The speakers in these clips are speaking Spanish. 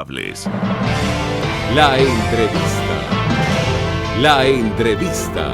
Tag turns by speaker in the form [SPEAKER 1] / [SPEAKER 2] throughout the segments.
[SPEAKER 1] La entrevista. La entrevista.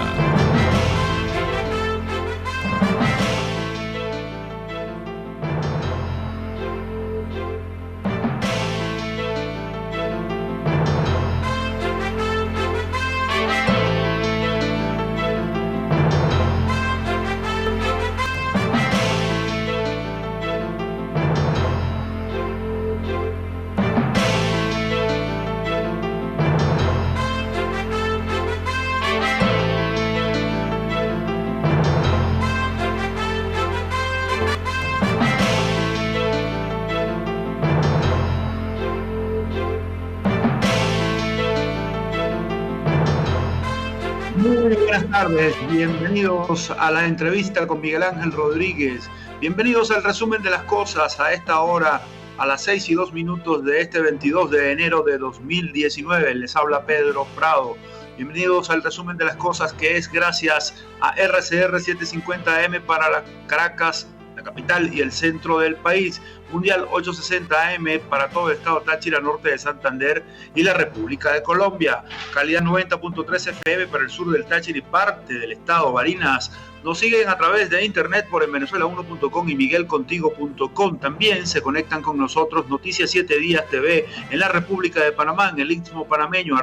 [SPEAKER 2] Muy buenas tardes, bienvenidos a la entrevista con Miguel Ángel Rodríguez. Bienvenidos al resumen de las cosas a esta hora, a las 6:02 de este 22 de enero de 2019. Les habla Pedro Prado. Bienvenidos al resumen de las cosas, que es gracias a RCR 750 AM para Caracas, la capital y el centro del país, Mundial 860 AM para todo el estado Táchira, norte de Santander y la República de Colombia, calidad 90.3 FM para el sur del Táchira y parte del estado Barinas. Nos siguen a través de internet por envenezuela1.com y miguelcontigo.com. También se conectan con nosotros Noticias 7 Días TV en la República de Panamá, en el Istmo Panameño,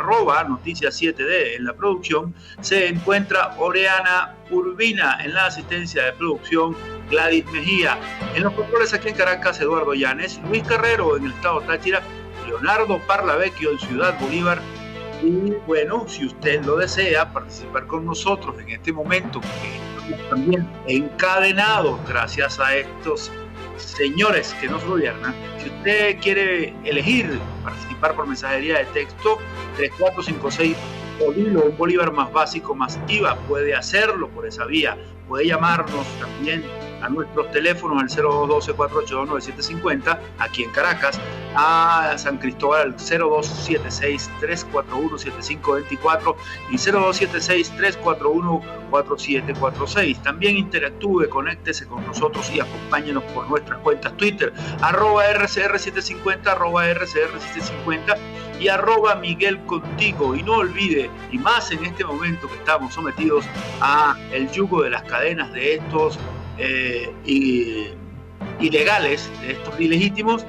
[SPEAKER 2] @Noticias 7D. En la producción se encuentra Oriana Urbina, en la asistencia de producción Gladys Mejía. En los controles aquí en Caracas, Eduardo Llanes, Luis Carrero en el estado Táchira, Leonardo Parlavecchio en Ciudad Bolívar. Y bueno, si usted lo desea participar con nosotros en este momento, que estamos también encadenados gracias a estos señores que nos gobiernan, si usted quiere elegir participar por mensajería de texto 3456 Bolívar, un bolívar más básico más IVA, puede hacerlo por esa vía. Puede llamarnos también a nuestros teléfonos al 0212-482-9750 aquí en Caracas, a San Cristóbal al 0276-341-7524 y 0276-341-4746. También interactúe, conéctese con nosotros y acompáñenos por nuestras cuentas Twitter, @RCR750, @RCR750 y @Miguel Contigo. Y no olvide, y más en este momento que estamos sometidos a el yugo de las cadenas de estos ilegales, de estos ilegítimos,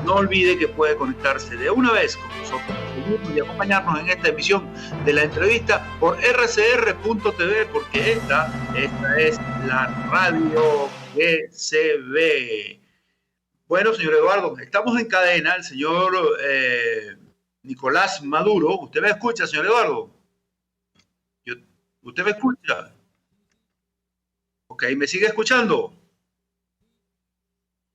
[SPEAKER 2] no olvide que puede conectarse de una vez con nosotros y acompañarnos en esta emisión de la entrevista por rcr.tv, porque esta es la radio que se ve. Bueno, señor Eduardo, estamos en cadena. El señor Nicolás Maduro, ¿usted me escucha, señor Eduardo? ¿Usted me escucha? Ok, ¿me sigue escuchando?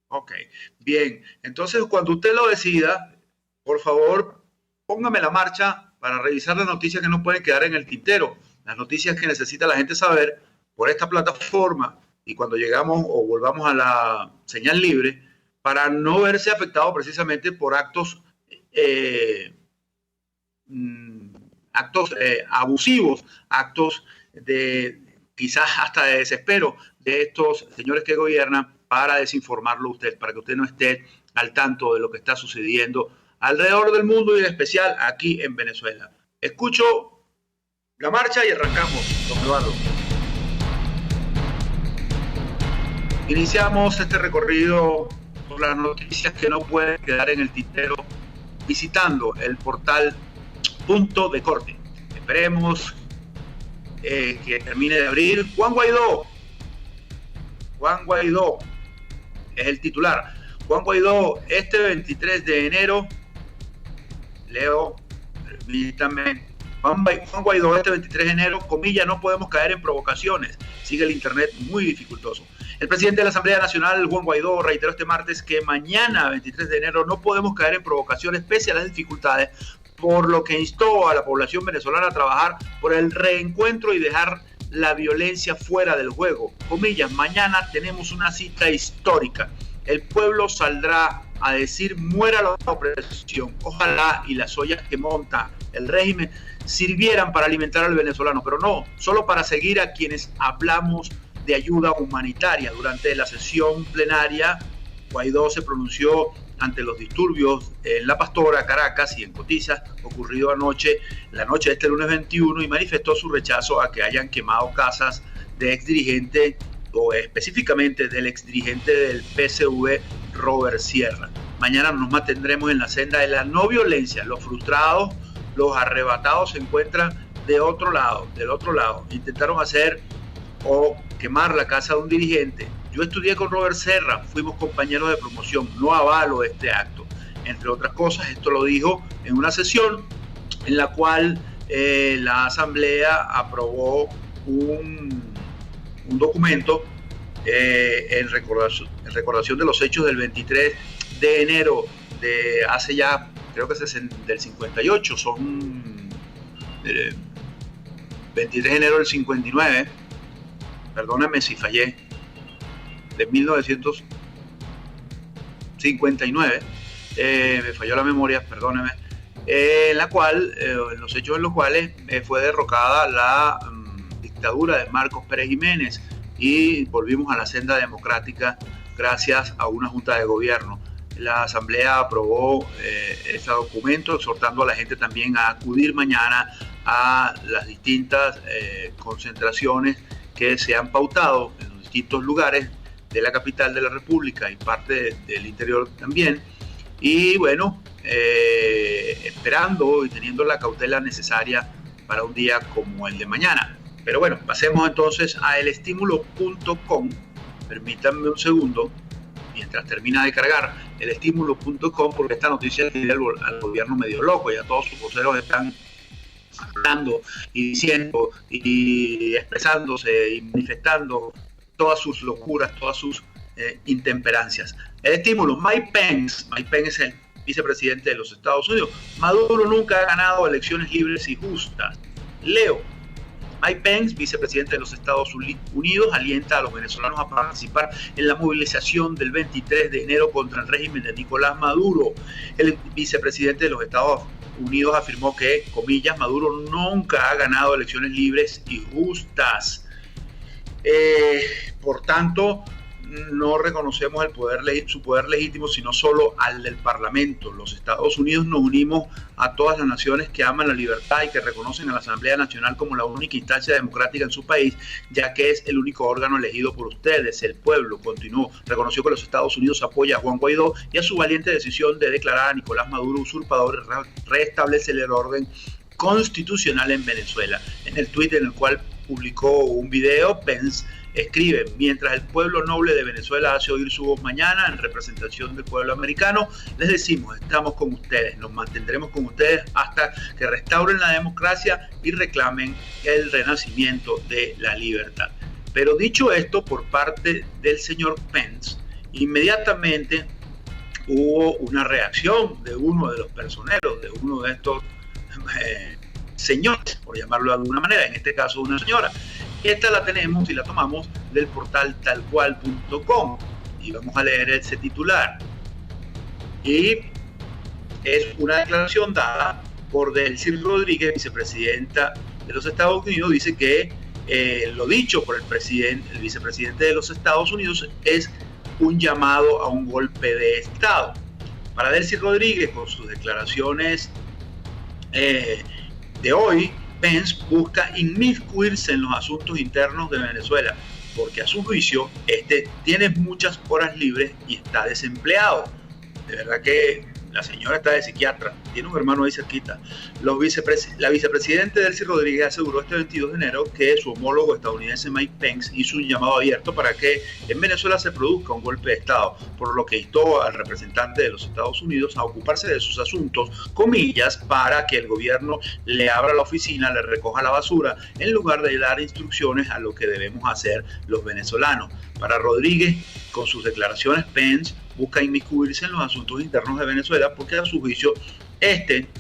[SPEAKER 2] Ok, bien. Entonces, cuando usted lo decida, por favor, póngame la marcha para revisar las noticias que no pueden quedar en el tintero, las noticias que necesita la gente saber por esta plataforma, y cuando llegamos o volvamos a la señal libre, para no verse afectado precisamente por actos abusivos, actos de quizás hasta de desespero de estos señores que gobiernan, para desinformarlo usted, para que usted no esté al tanto de lo que está sucediendo alrededor del mundo y en especial aquí en Venezuela. Escucho la marcha y arrancamos, don Eduardo. Iniciamos este recorrido por las noticias que no pueden quedar en el tintero, visitando el portal Punto de Corte. Esperemos que termine de abrir. Juan Guaidó es el titular. Juan Guaidó, este 23 de enero, leo, permítame, Juan Guaidó, este 23 de enero, comillas, no podemos caer en provocaciones. Sigue el internet muy dificultoso. El presidente de la Asamblea Nacional, Juan Guaidó, reiteró este martes que mañana, 23 de enero, no podemos caer en provocaciones pese a las dificultades, por lo que instó a la población venezolana a trabajar por el reencuentro y dejar la violencia fuera del juego. Comillas, mañana tenemos una cita histórica. El pueblo saldrá a decir muera la opresión. Ojalá y las ollas que monta el régimen sirvieran para alimentar al venezolano, pero no, solo para seguir a quienes hablamos de ayuda humanitaria. Durante la sesión plenaria, Guaidó se pronunció ante los disturbios en La Pastora, Caracas y en Cotiza, ocurrido anoche, la noche de este lunes 21, y manifestó su rechazo a que hayan quemado casas de exdirigentes, o específicamente del exdirigente del PSV, Robert Sierra. Mañana nos mantendremos en la senda de la no violencia. Los frustrados, los arrebatados se encuentran del otro lado. Intentaron hacer o quemar la casa de un dirigente. Yo estudié con Robert Sierra, fuimos compañeros de promoción, no avalo este acto. Entre otras cosas, esto lo dijo en una sesión en la cual la Asamblea aprobó un documento en recordación de los hechos del 23 de enero de hace ya, creo que es del 58, son 23 de enero del 59, perdóname si fallé, de 1959, me falló la memoria, perdóneme, en la cual, los hechos en los cuales fue derrocada la dictadura de Marcos Pérez Jiménez y volvimos a la senda democrática gracias a una junta de gobierno. La Asamblea aprobó este documento, exhortando a la gente también a acudir mañana a las distintas concentraciones que se han pautado en los distintos lugares de la capital de la República y parte del interior también. Y bueno, esperando y teniendo la cautela necesaria para un día como el de mañana. Pero bueno, pasemos entonces a elestimulo.com. Permítanme un segundo, mientras termina de cargar elestimulo.com, porque esta noticia tiene al gobierno medio loco. Ya todos sus voceros están hablando y diciendo y expresándose y manifestando todas sus locuras, todas sus intemperancias. El estímulo, Mike Pence es el vicepresidente de los Estados Unidos. Maduro nunca ha ganado elecciones libres y justas. Leo, Mike Pence, vicepresidente de los Estados Unidos, alienta a los venezolanos a participar en la movilización del 23 de enero contra el régimen de Nicolás Maduro. El vicepresidente de los Estados Unidos afirmó que, comillas, Maduro nunca ha ganado elecciones libres y justas. Por tanto, no reconocemos su poder legítimo, sino solo al del Parlamento. Los Estados Unidos nos unimos a todas las naciones que aman la libertad y que reconocen a la Asamblea Nacional como la única instancia democrática en su país, ya que es el único órgano elegido por ustedes, el pueblo. Continuó. Reconoció que los Estados Unidos apoya a Juan Guaidó y a su valiente decisión de declarar a Nicolás Maduro usurpador y restablecer el orden constitucional en Venezuela. En el tuit en el cual publicó un video, Pence escribe: mientras el pueblo noble de Venezuela hace oír su voz mañana en representación del pueblo americano, les decimos, estamos con ustedes, nos mantendremos con ustedes hasta que restauren la democracia y reclamen el renacimiento de la libertad. Pero dicho esto por parte del señor Pence, inmediatamente hubo una reacción de uno de los personeros, de uno de estos señores, por llamarlo de alguna manera, en este caso una señora. Esta la tenemos y la tomamos del portal talcual.com y vamos a leer ese titular. Y es una declaración dada por Delcy Rodríguez, vicepresidenta de los Estados Unidos. Dice que lo dicho por el vicepresidente de los Estados Unidos es un llamado a un golpe de Estado. Para Delcy Rodríguez, con sus declaraciones de hoy, Pence busca inmiscuirse en los asuntos internos de Venezuela, porque a su juicio tiene muchas horas libres y está desempleado. De verdad que la señora está de psiquiatra, tiene un hermano ahí cerquita. La vicepresidenta Delcy Rodríguez aseguró este 22 de enero que su homólogo estadounidense Mike Pence hizo un llamado abierto para que en Venezuela se produzca un golpe de Estado, por lo que instó al representante de los Estados Unidos a ocuparse de sus asuntos, comillas, para que el gobierno le abra la oficina, le recoja la basura, en lugar de dar instrucciones a lo que debemos hacer los venezolanos. Para Rodríguez, con sus declaraciones, Pence busca inmiscuirse en los asuntos internos de Venezuela porque a su juicio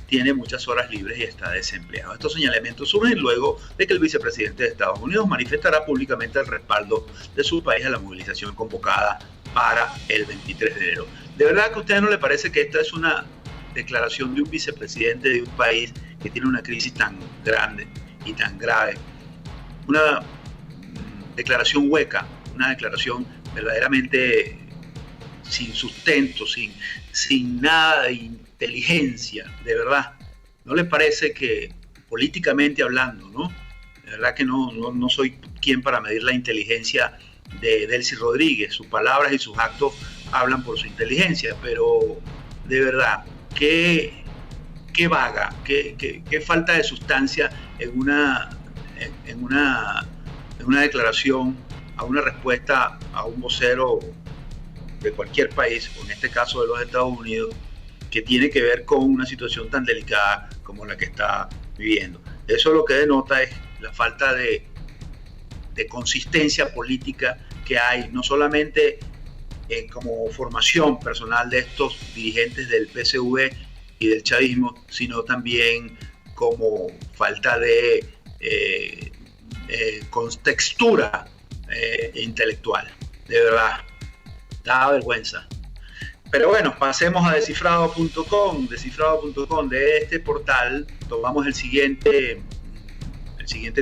[SPEAKER 2] tiene muchas horas libres y está desempleado. Estos señalamientos surgen luego de que el vicepresidente de Estados Unidos manifestará públicamente el respaldo de su país a la movilización convocada para el 23 de enero. ¿De verdad que a usted no le parece que esta es una declaración de un vicepresidente de un país que tiene una crisis tan grande y tan grave? Una declaración hueca, una declaración verdaderamente sin sustento, sin nada de inteligencia, de verdad. ¿No les parece que políticamente hablando, no? De verdad que no soy quien para medir la inteligencia de Delcy Rodríguez. Sus palabras y sus actos hablan por su inteligencia, pero de verdad, qué vaga, qué falta de sustancia en una declaración, a una respuesta a un vocero de cualquier país, o en este caso de los Estados Unidos, que tiene que ver con una situación tan delicada como la que está viviendo. Eso lo que denota es la falta de consistencia política que hay, no solamente como formación personal de estos dirigentes del PSV y del chavismo, sino también como falta de contextura intelectual. De verdad, da vergüenza. Pero bueno, pasemos a descifrado.com. Descifrado.com, de este portal tomamos el siguiente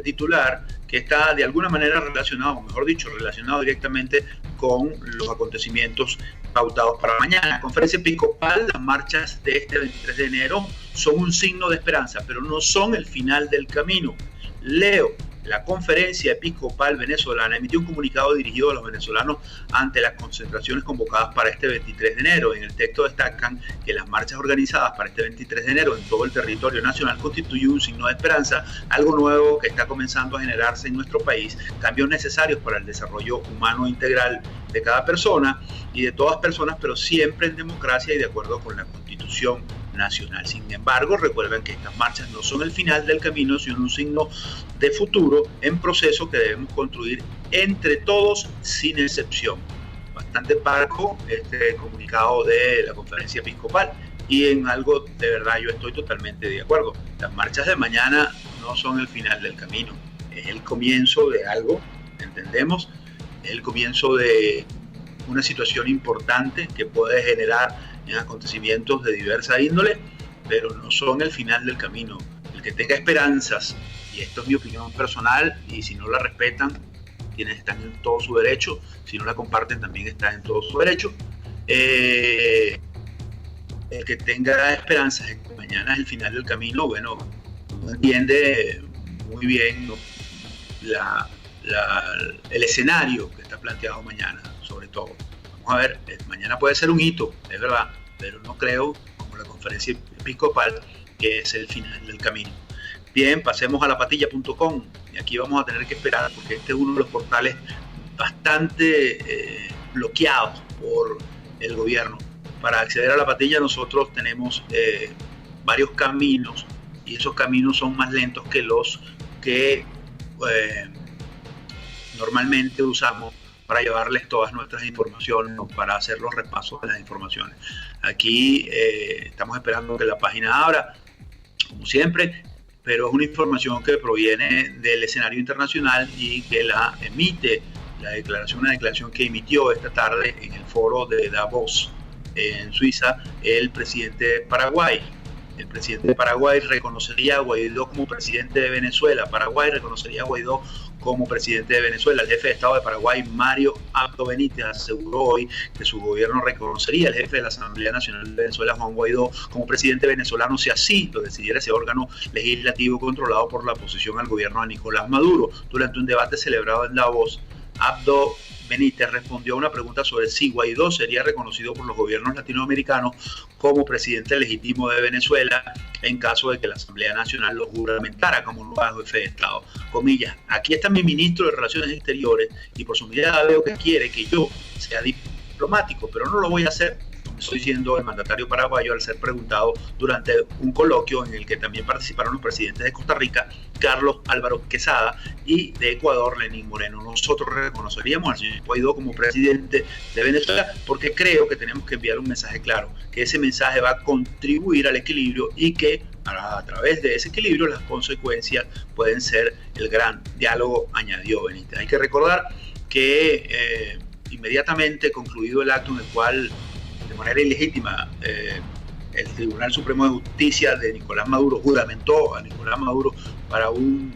[SPEAKER 2] titular, que está de alguna manera relacionado, o mejor dicho, relacionado directamente con los acontecimientos pautados para mañana. La conferencia episcopal, las marchas de este 23 de enero son un signo de esperanza, pero no son el final del camino. Leo: la conferencia episcopal venezolana emitió un comunicado dirigido a los venezolanos ante las concentraciones convocadas para este 23 de enero. En el texto destacan que las marchas organizadas para este 23 de enero en todo el territorio nacional constituyen un signo de esperanza, algo nuevo que está comenzando a generarse en nuestro país, cambios necesarios para el desarrollo humano integral de cada persona y de todas personas, pero siempre en democracia y de acuerdo con la Constitución nacional. Sin embargo, recuerden que estas marchas no son el final del camino, sino un signo de futuro en proceso que debemos construir entre todos sin excepción. Bastante parco este comunicado de la conferencia episcopal, y en algo de verdad yo estoy totalmente de acuerdo. Las marchas de mañana no son el final del camino, es el comienzo de algo, entendemos, es el comienzo de una situación importante que puede generar en acontecimientos de diversa índole, pero no son el final del camino. El que tenga esperanzas, y esto es mi opinión personal, y si no la respetan, quienes están en todo su derecho, si no la comparten también están en todo su derecho, el que tenga esperanzas de que mañana es el final del camino, bueno, no entiende muy bien, ¿no?, el escenario que está planteado mañana, sobre todo. Vamos a ver, mañana puede ser un hito, es verdad, pero no creo, como la conferencia episcopal, que es el final del camino. Bien, pasemos a lapatilla.com, y aquí vamos a tener que esperar, porque este es uno de los portales bastante bloqueados por el gobierno. Para acceder a La Patilla nosotros tenemos varios caminos, y esos caminos son más lentos que los que normalmente usamos para llevarles todas nuestras informaciones o para hacer los repasos de las informaciones. Aquí estamos esperando que la página abra, como siempre, pero es una información que proviene del escenario internacional y que la emite una declaración que emitió esta tarde en el foro de Davos, en Suiza, el presidente de Paraguay. El presidente de Paraguay reconocería a Guaidó como presidente de Venezuela. Paraguay reconocería a Guaidó como presidente de Venezuela. El jefe de Estado de Paraguay, Mario Abdo Benítez, aseguró hoy que su gobierno reconocería al jefe de la Asamblea Nacional de Venezuela, Juan Guaidó, como presidente venezolano, si así lo decidiera ese órgano legislativo controlado por la oposición al gobierno de Nicolás Maduro. Durante un debate celebrado en Davos, Abdo Benítez respondió a una pregunta sobre si Guaidó sería reconocido por los gobiernos latinoamericanos como presidente legítimo de Venezuela en caso de que la Asamblea Nacional lo juramentara como nuevo jefe de Estado. Comillas: aquí está mi ministro de Relaciones Exteriores y por su mirada veo que quiere que yo sea diplomático, pero no lo voy a hacer. Estoy siendo el mandatario paraguayo al ser preguntado durante un coloquio en el que también participaron los presidentes de Costa Rica, Carlos Álvaro Quesada, y de Ecuador, Lenín Moreno. Nosotros reconoceríamos al señor Guaidó como presidente de Venezuela porque creo que tenemos que enviar un mensaje claro, que ese mensaje va a contribuir al equilibrio y que a través de ese equilibrio las consecuencias pueden ser el gran diálogo, añadió Benítez. Hay que recordar que inmediatamente concluido el acto en el cual de manera ilegítima el Tribunal Supremo de Justicia de Nicolás Maduro juramentó a Nicolás Maduro para un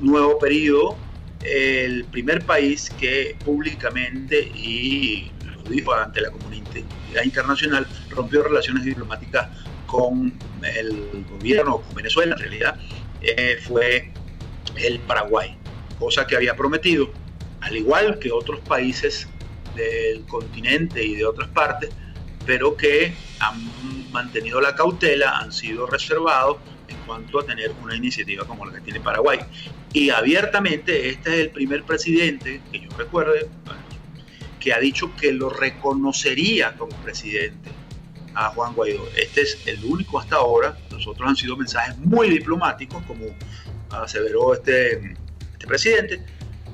[SPEAKER 2] nuevo periodo, el primer país que públicamente y lo dijo ante la comunidad internacional, rompió relaciones diplomáticas con el gobierno, con Venezuela en realidad, fue el Paraguay, cosa que había prometido, al igual que otros países del continente y de otras partes, pero que han mantenido la cautela, han sido reservados en cuanto a tener una iniciativa como la que tiene Paraguay. Y abiertamente este es el primer presidente que yo recuerde que ha dicho que lo reconocería como presidente a Juan Guaidó. Este es el único hasta ahora. Los otros han sido mensajes muy diplomáticos, como aseveró este presidente,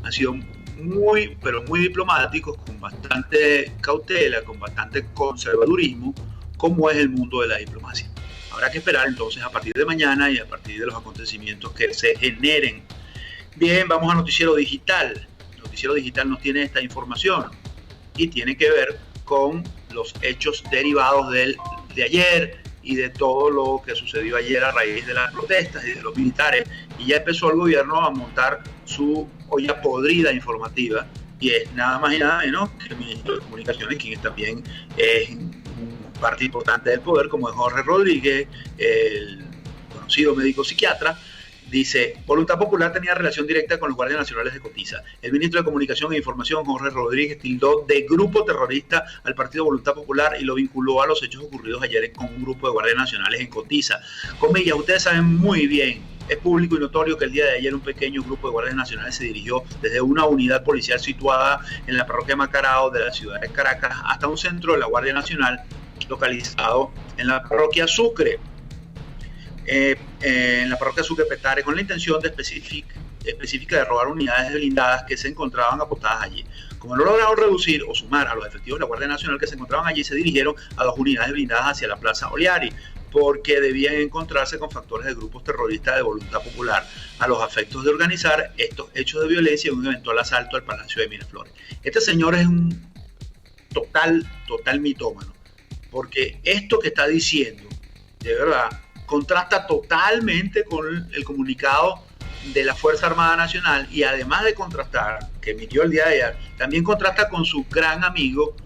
[SPEAKER 2] han sido muy, pero muy diplomáticos, con bastante cautela, con bastante conservadurismo, como es el mundo de la diplomacia. Habrá que esperar entonces a partir de mañana y a partir de los acontecimientos que se generen. Bien, vamos a Noticiero Digital. Noticiero Digital nos tiene esta información y tiene que ver con los hechos derivados de ayer y de todo lo que sucedió ayer a raíz de las protestas y de los militares. Y ya empezó el gobierno a montar su olla podrida informativa, y es nada más y nada menos que el ministro de Comunicaciones, quien también es parte importante del poder, como es Jorge Rodríguez, el conocido médico psiquiatra. Dice: Voluntad Popular tenía relación directa con los guardias nacionales de Cotiza. El ministro de Comunicación e Información, Jorge Rodríguez, tildó de grupo terrorista al partido Voluntad Popular y lo vinculó a los hechos ocurridos ayer con un grupo de guardias nacionales en Cotiza. Comillas: ustedes saben muy bien, es público y notorio que el día de ayer un pequeño grupo de guardias nacionales se dirigió desde una unidad policial situada en la parroquia Macarao de la ciudad de Caracas hasta un centro de la Guardia Nacional localizado en la parroquia Sucre. En la parroquia Sucre Petare, con la intención de específica de robar unidades blindadas que se encontraban apostadas allí. Como no lograron reducir o sumar a los efectivos de la Guardia Nacional que se encontraban allí, se dirigieron a 2 unidades blindadas hacia la Plaza Oliari, porque debían encontrarse con factores de grupos terroristas de Voluntad Popular a los efectos de organizar estos hechos de violencia en un eventual asalto al Palacio de Miraflores. Este señor es un total mitómano, porque esto que está diciendo, de verdad, contrasta totalmente con el comunicado de la Fuerza Armada Nacional, y además de contrastar, que emitió el día de ayer, también contrasta con su gran amigo,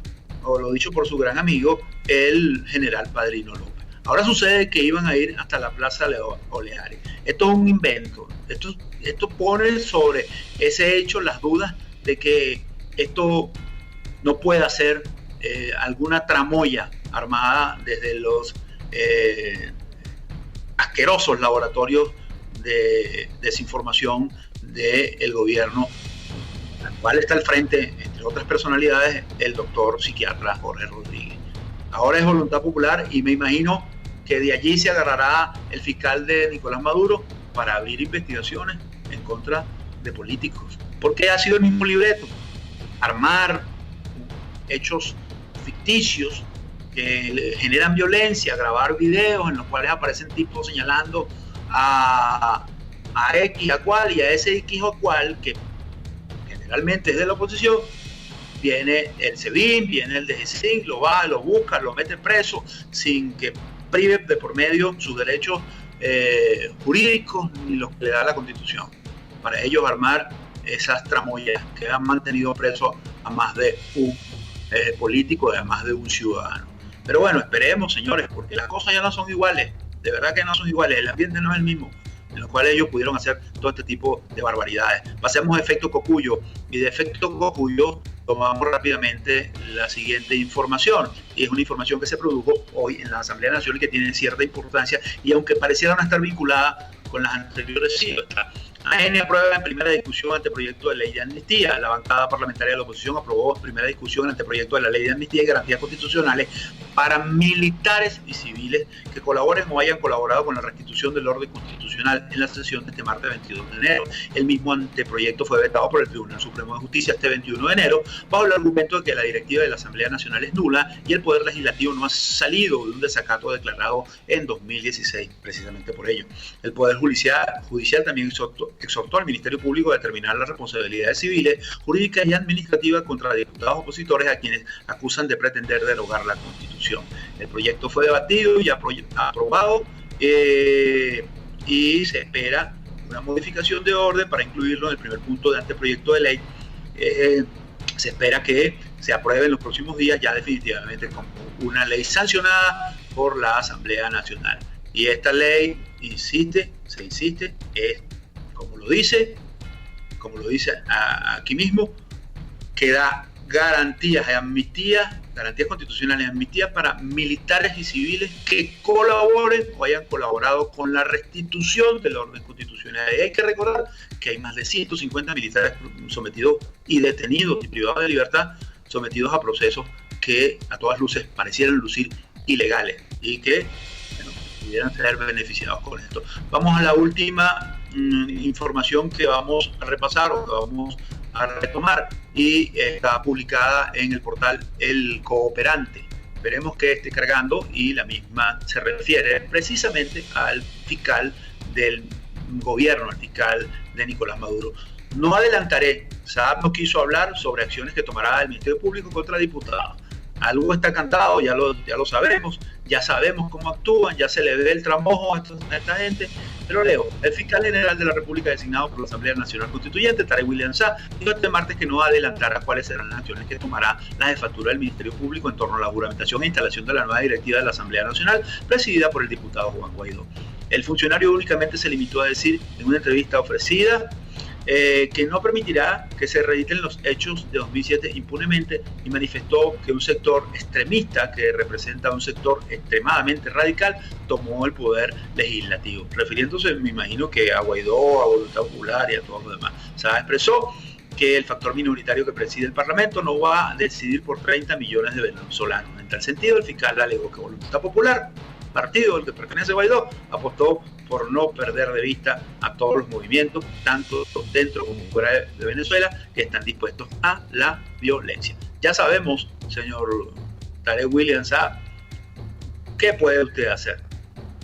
[SPEAKER 2] o lo dicho por su gran amigo, el general Padrino López. Ahora sucede que iban a ir hasta la Plaza Oleares. Esto es un invento. Esto pone sobre ese hecho las dudas de que esto no pueda ser alguna tramoya armada desde los asquerosos laboratorios de desinformación del gobierno, al cual está al frente, entre otras personalidades, el doctor psiquiatra Jorge Rodríguez. Ahora es Voluntad Popular, y me imagino que de allí se agarrará el fiscal de Nicolás Maduro para abrir investigaciones en contra de políticos, porque ha sido el mismo libreto: armar hechos ficticios que generan violencia, grabar videos en los cuales aparecen tipos señalando a X, a cual, y a ese X o cual, que generalmente es de la oposición. Viene el SEBIN, viene el DGCIN, lo va, lo busca, lo mete preso, sin que prive de por medio sus derechos jurídicos ni los que le da la Constitución. Para ellos armar esas tramoyas que han mantenido preso a más de un político y a más de un ciudadano. Pero bueno, esperemos, señores, porque las cosas ya no son iguales. De verdad que no son iguales. El ambiente no es el mismo en los cuales ellos pudieron hacer todo este tipo de barbaridades. Pasemos a efecto Cocuyo, y de efecto Cocuyo tomamos rápidamente la siguiente información, y es una información que se produjo hoy en la Asamblea Nacional y que tiene cierta importancia, y aunque pareciera no estar vinculada con las anteriores, sí está. AN aprueba en primera discusión el anteproyecto de ley de amnistía. La bancada parlamentaria de la oposición aprobó en primera discusión el anteproyecto de la ley de amnistía y garantías constitucionales para militares y civiles que colaboren o hayan colaborado con la restitución del orden constitucional en la sesión de este martes 22 de enero. El mismo anteproyecto fue vetado por el Tribunal Supremo de Justicia este 21 de enero bajo el argumento de que la directiva de la Asamblea Nacional es nula y el Poder Legislativo no ha salido de un desacato declarado en 2016, precisamente por ello. El Poder Judicial también exhortó al Ministerio Público a determinar las responsabilidades civiles, jurídicas y administrativas contra diputados opositores a quienes acusan de pretender derogar la Constitución. El proyecto fue debatido y aprobado y se espera una modificación de orden para incluirlo en el primer punto de anteproyecto de ley se espera que se apruebe en los próximos días ya definitivamente como una ley sancionada por la Asamblea Nacional. Y esta ley se insiste, es como lo dice aquí mismo, que da garantías constitucionales de amnistía para militares y civiles que colaboren o hayan colaborado con la restitución del orden constitucional. Y hay que recordar que hay más de 150 militares sometidos y detenidos y privados de libertad, sometidos a procesos que a todas luces parecieran lucir ilegales y que pudieran ser beneficiados con esto. Vamos a la última información que vamos a repasar o que vamos a retomar, y está publicada en el portal El Cooperante. Veremos que esté cargando, y la misma se refiere precisamente al fiscal del gobierno, al fiscal de Nicolás Maduro. No adelantaré, Saab no quiso hablar sobre acciones que tomará el Ministerio Público contra diputados. Algo está cantado, ya lo sabemos, ya sabemos cómo actúan, ya se le ve el tramojo a esta gente. Pero leo, el fiscal general de la República designado por la Asamblea Nacional Constituyente, Tarek William Saab, dijo este martes que no adelantará cuáles serán las acciones que tomará la jefatura del Ministerio Público en torno a la juramentación e instalación de la nueva directiva de la Asamblea Nacional, presidida por el diputado Juan Guaidó. El funcionario únicamente se limitó a decir en una entrevista ofrecida que no permitirá que se reediten los hechos de 2007 impunemente, y manifestó que un sector extremista que representa a un sector extremadamente radical tomó el poder legislativo, refiriéndose, me imagino, que a Guaidó, a Voluntad Popular y a todo lo demás. Saab expresó que el factor minoritario que preside el Parlamento no va a decidir por 30 millones de venezolanos. En tal sentido, el fiscal alegó que Voluntad Popular, partido al que pertenece Guaidó, apostó por no perder de vista a todos los movimientos, tanto dentro como fuera de Venezuela, que están dispuestos a la violencia. Ya sabemos, señor Tarek William Saab, ¿qué puede usted hacer?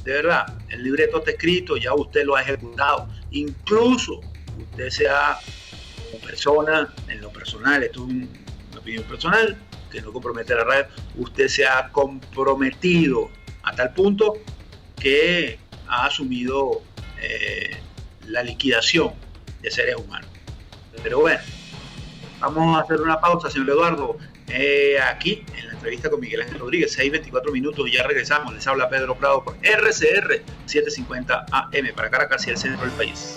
[SPEAKER 2] De verdad, el libreto está escrito, ya usted lo ha ejecutado. Incluso usted sea como persona, en lo personal, esto es una opinión personal, que no compromete a la radio, usted se ha comprometido a tal punto que ha asumido la liquidación de seres humanos. Pero bueno, vamos a hacer una pausa, señor Eduardo, aquí en la entrevista con Miguel Ángel Rodríguez, 6:24 minutos, y ya regresamos. Les habla Pedro Prado por RCR 750 AM para Caracas y el centro del país.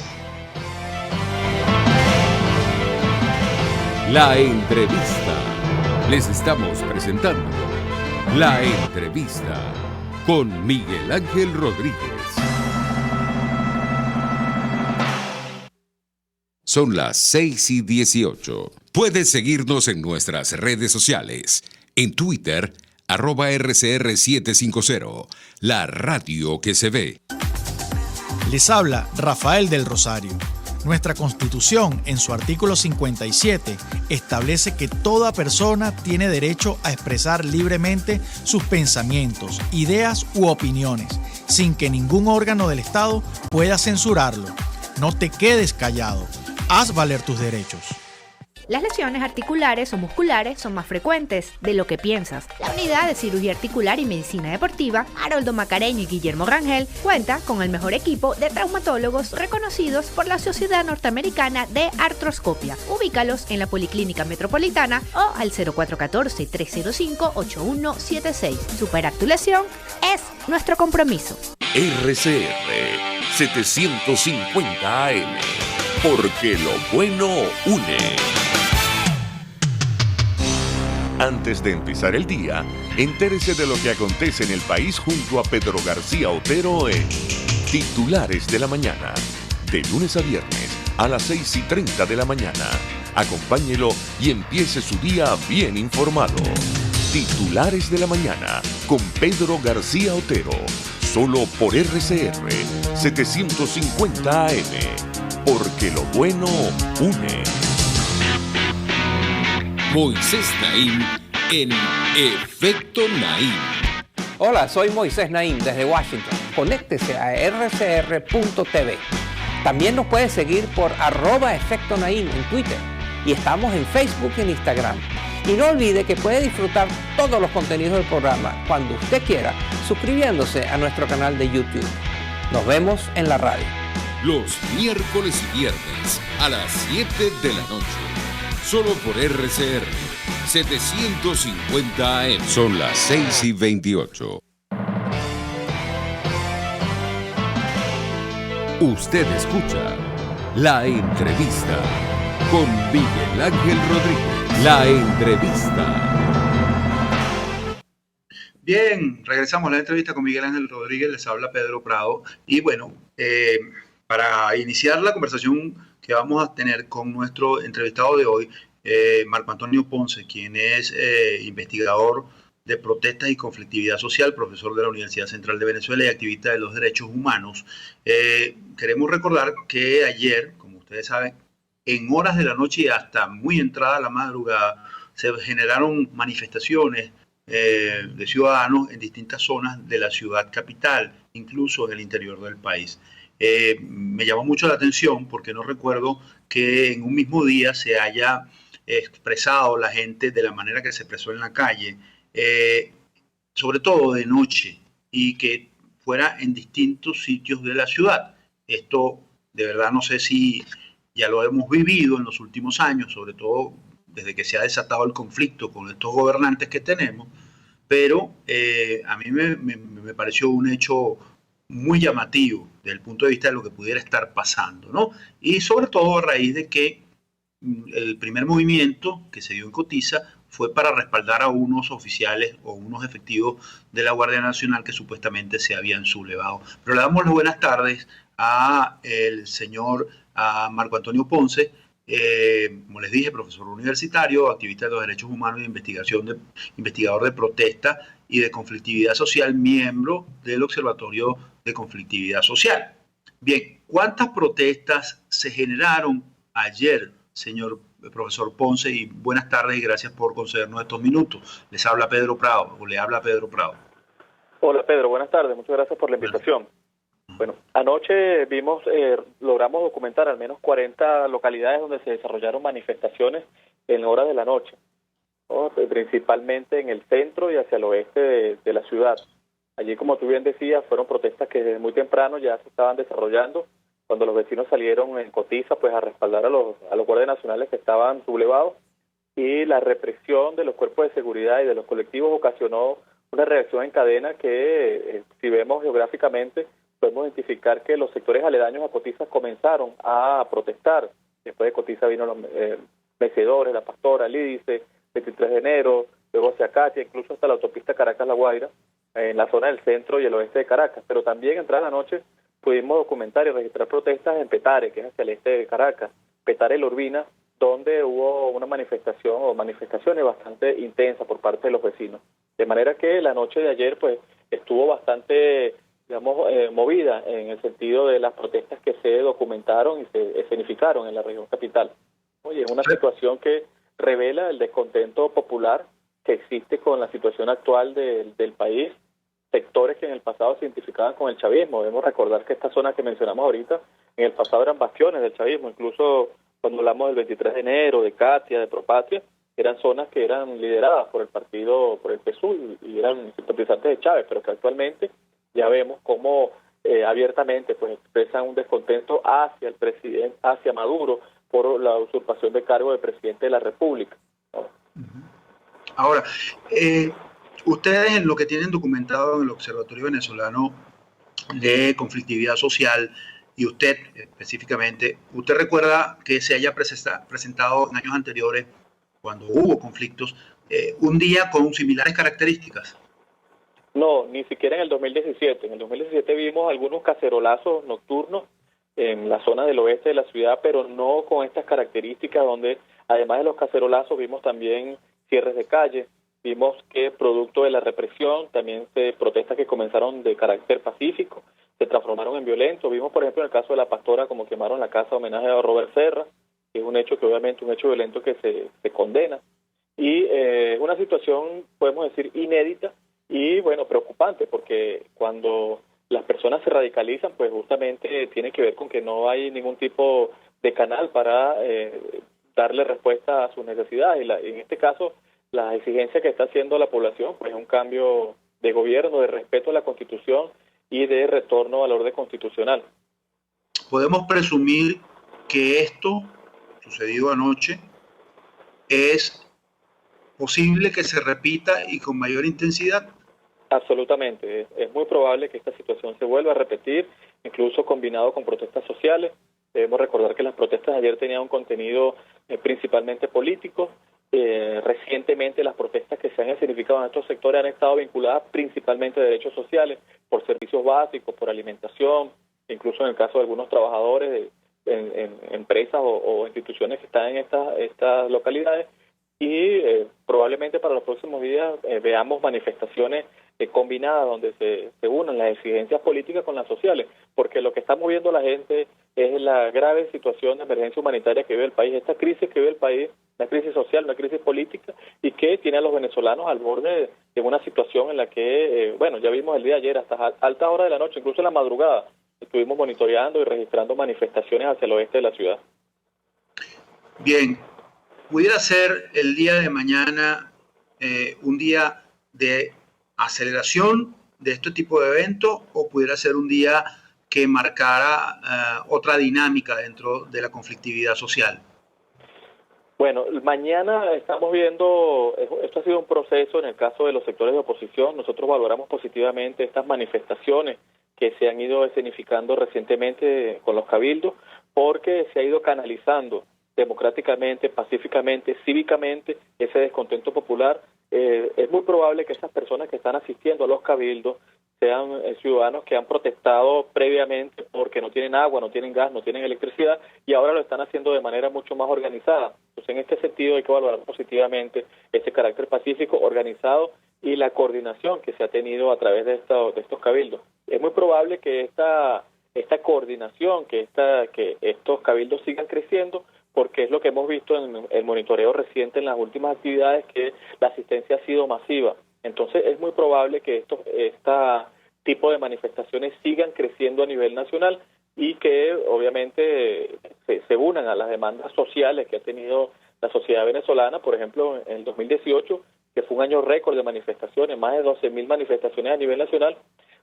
[SPEAKER 1] La entrevista. Les estamos presentando La Entrevista con Miguel Ángel Rodríguez. Son las 6:18. Puedes seguirnos en nuestras redes sociales. En Twitter, @RCR750, la radio que se ve.
[SPEAKER 3] Les habla Rafael del Rosario. Nuestra Constitución, en su artículo 57, establece que toda persona tiene derecho a expresar libremente sus pensamientos, ideas u opiniones, sin que ningún órgano del Estado pueda censurarlo. No te quedes callado. Haz valer tus derechos.
[SPEAKER 4] Las lesiones articulares o musculares son más frecuentes de lo que piensas. La Unidad de Cirugía Articular y Medicina Deportiva Haroldo Macareño y Guillermo Rangel cuenta con el mejor equipo de traumatólogos reconocidos por la Sociedad Norteamericana de Artroscopia. Ubícalos en la Policlínica Metropolitana o al 0414-305-8176. Superar tu lesión es nuestro compromiso.
[SPEAKER 1] RCR 750 AM, porque lo bueno une. Antes de empezar el día, entérese de lo que acontece en el país junto a Pedro García Otero en Titulares de la Mañana. De lunes a viernes a las 6:30 de la mañana. Acompáñelo y empiece su día bien informado. Titulares de la Mañana con Pedro García Otero. Solo por RCR 750 AM. Porque lo bueno une. Moisés Naim en Efecto Naim.
[SPEAKER 5] Hola, soy Moisés Naim desde Washington. Conéctese a rcr.tv. También nos puede seguir por @Efecto Naim en Twitter. Y estamos en Facebook y en Instagram. Y no olvide que puede disfrutar todos los contenidos del programa cuando usted quiera, suscribiéndose a nuestro canal de YouTube. Nos vemos en la radio.
[SPEAKER 1] Los miércoles y viernes a las 7 de la noche.
[SPEAKER 6] solo por RCR 750 AM.
[SPEAKER 1] Son las 6:28. Usted escucha La Entrevista con Miguel Ángel Rodríguez. La Entrevista.
[SPEAKER 2] Bien, regresamos a la entrevista con Miguel Ángel Rodríguez, les habla Pedro Prado. Y bueno, para iniciar la conversación que vamos a tener con nuestro entrevistado de hoy, Marco Antonio Ponce, quien es investigador de protestas y conflictividad social, profesor de la Universidad Central de Venezuela y activista de los derechos humanos. Queremos recordar que ayer, como ustedes saben, en horas de la noche y hasta muy entrada la madrugada, se generaron manifestaciones de ciudadanos en distintas zonas de la ciudad capital, incluso en el interior del país. Me llamó mucho la atención porque no recuerdo que en un mismo día se haya expresado la gente de la manera que se expresó en la calle, sobre todo de noche, y que fuera en distintos sitios de la ciudad. Esto de verdad no sé si ya lo hemos vivido en los últimos años, sobre todo desde que se ha desatado el conflicto con estos gobernantes que tenemos, pero a mí me pareció un hecho muy llamativo desde el punto de vista de lo que pudiera estar pasando, ¿no? Y sobre todo a raíz de que el primer movimiento que se dio en Cotiza fue para respaldar a unos oficiales o unos efectivos de la Guardia Nacional que supuestamente se habían sublevado. Pero le damos las buenas tardes a el señor Marco Antonio Ponce, como les dije, profesor universitario, activista de los derechos humanos y investigador de protesta y de conflictividad social, miembro del Observatorio de Conflictividad Social. Bien, ¿cuántas protestas se generaron ayer, señor profesor Ponce? Y buenas tardes y gracias por concedernos estos minutos. Les habla Pedro Prado, o le habla Pedro Prado.
[SPEAKER 7] Hola Pedro, buenas tardes, muchas gracias por la invitación. Bueno, anoche logramos documentar al menos 40 localidades donde se desarrollaron manifestaciones en horas de la noche, ¿no? Principalmente en el centro y hacia el oeste de la ciudad. Allí, como tú bien decías, fueron protestas que desde muy temprano ya se estaban desarrollando, cuando los vecinos salieron en Cotiza pues a respaldar a los guardias nacionales que estaban sublevados, y la represión de los cuerpos de seguridad y de los colectivos ocasionó una reacción en cadena que, si vemos geográficamente, podemos identificar que los sectores aledaños a Cotiza comenzaron a protestar. Después de Cotiza vino los Mecedores, La Pastora, Lídice, 23 de enero, luego hacia Catia, incluso hasta la autopista Caracas-La Guaira, en la zona del centro y el oeste de Caracas. Pero también entrada la noche pudimos documentar y registrar protestas en Petare, que es hacia el este de Caracas, Petare y La Urbina, donde hubo una manifestación o manifestaciones bastante intensas por parte de los vecinos. De manera que la noche de ayer pues estuvo bastante, digamos, movida en el sentido de las protestas que se documentaron y se escenificaron en la región capital. Oye, es una situación que revela el descontento popular que existe con la situación actual del país, sectores que en el pasado se identificaban con el chavismo. Debemos recordar que estas zonas que mencionamos ahorita, en el pasado eran bastiones del chavismo, incluso cuando hablamos del 23 de enero, de Catia, de Propatria, eran zonas que eran lideradas por el partido, por el PSUV, y eran simpatizantes de Chávez, pero que actualmente ya vemos cómo abiertamente pues expresan un descontento hacia el presidente, hacia Maduro, por la usurpación de cargo de presidente de la República, ¿no?
[SPEAKER 2] Ahora, ustedes en lo que tienen documentado en el Observatorio Venezolano de Conflictividad Social, y usted específicamente, ¿usted recuerda que se haya presentado en años anteriores, cuando hubo conflictos, un día con similares características?
[SPEAKER 7] No, ni siquiera en el 2017. En el 2017 vimos algunos cacerolazos nocturnos en la zona del oeste de la ciudad, pero no con estas características, donde además de los cacerolazos vimos también cierres de calle, vimos que producto de la represión también protestas que comenzaron de carácter pacífico se transformaron en violentos. Vimos, por ejemplo, en el caso de La Pastora, como quemaron la casa de homenaje a Robert Serra, que es un hecho que obviamente un hecho violento que se condena, y una situación, podemos decir, inédita y, bueno, preocupante, porque cuando las personas se radicalizan, pues justamente tiene que ver con que no hay ningún tipo de canal para darle respuesta a sus necesidades, y en este caso la exigencia que está haciendo la población pues es un cambio de gobierno, de respeto a la Constitución y de retorno al orden constitucional.
[SPEAKER 2] Podemos presumir que esto sucedido anoche ¿Es posible que se repita y con mayor intensidad?
[SPEAKER 7] Absolutamente. Es muy probable que esta situación se vuelva a repetir, incluso combinado con protestas sociales. Debemos recordar que las protestas de ayer tenían un contenido principalmente político. Recientemente las protestas que se han escenificado en estos sectores han estado vinculadas principalmente a derechos sociales, por servicios básicos, por alimentación, incluso en el caso de algunos trabajadores en empresas o instituciones que están en estas localidades. Y probablemente para los próximos días veamos manifestaciones combinadas donde se unan las exigencias políticas con las sociales, porque lo que está moviendo a la gente es la grave situación de emergencia humanitaria que vive el país, esta crisis que vive el país, una crisis social, una crisis política, y que tiene a los venezolanos al borde de una situación en la que, ya vimos el día de ayer, hasta altas horas de la noche, incluso en la madrugada, estuvimos monitoreando y registrando manifestaciones hacia el oeste de la ciudad.
[SPEAKER 2] Bien, pudiera ser el día de mañana un día de aceleración de este tipo de eventos, o pudiera ser un día que marcara otra dinámica dentro de la conflictividad social.
[SPEAKER 7] Bueno, mañana estamos viendo, esto ha sido un proceso en el caso de los sectores de oposición. Nosotros valoramos positivamente estas manifestaciones que se han ido escenificando recientemente con los cabildos, porque se ha ido canalizando democráticamente, pacíficamente, cívicamente ese descontento popular. Es muy probable que esas personas que están asistiendo a los cabildos sean ciudadanos que han protestado previamente porque no tienen agua, no tienen gas, no tienen electricidad, y ahora lo están haciendo de manera mucho más organizada. Entonces, en este sentido hay que valorar positivamente ese carácter pacífico, organizado, y la coordinación que se ha tenido a través de estos cabildos. Es muy probable que esta coordinación, que estos cabildos sigan creciendo, porque es lo que hemos visto en el monitoreo reciente en las últimas actividades, que la asistencia ha sido masiva. Entonces es muy probable que este tipo de manifestaciones sigan creciendo a nivel nacional y que obviamente se unan a las demandas sociales que ha tenido la sociedad venezolana. Por ejemplo, en el 2018, que fue un año récord de manifestaciones, más de 12.000 manifestaciones a nivel nacional,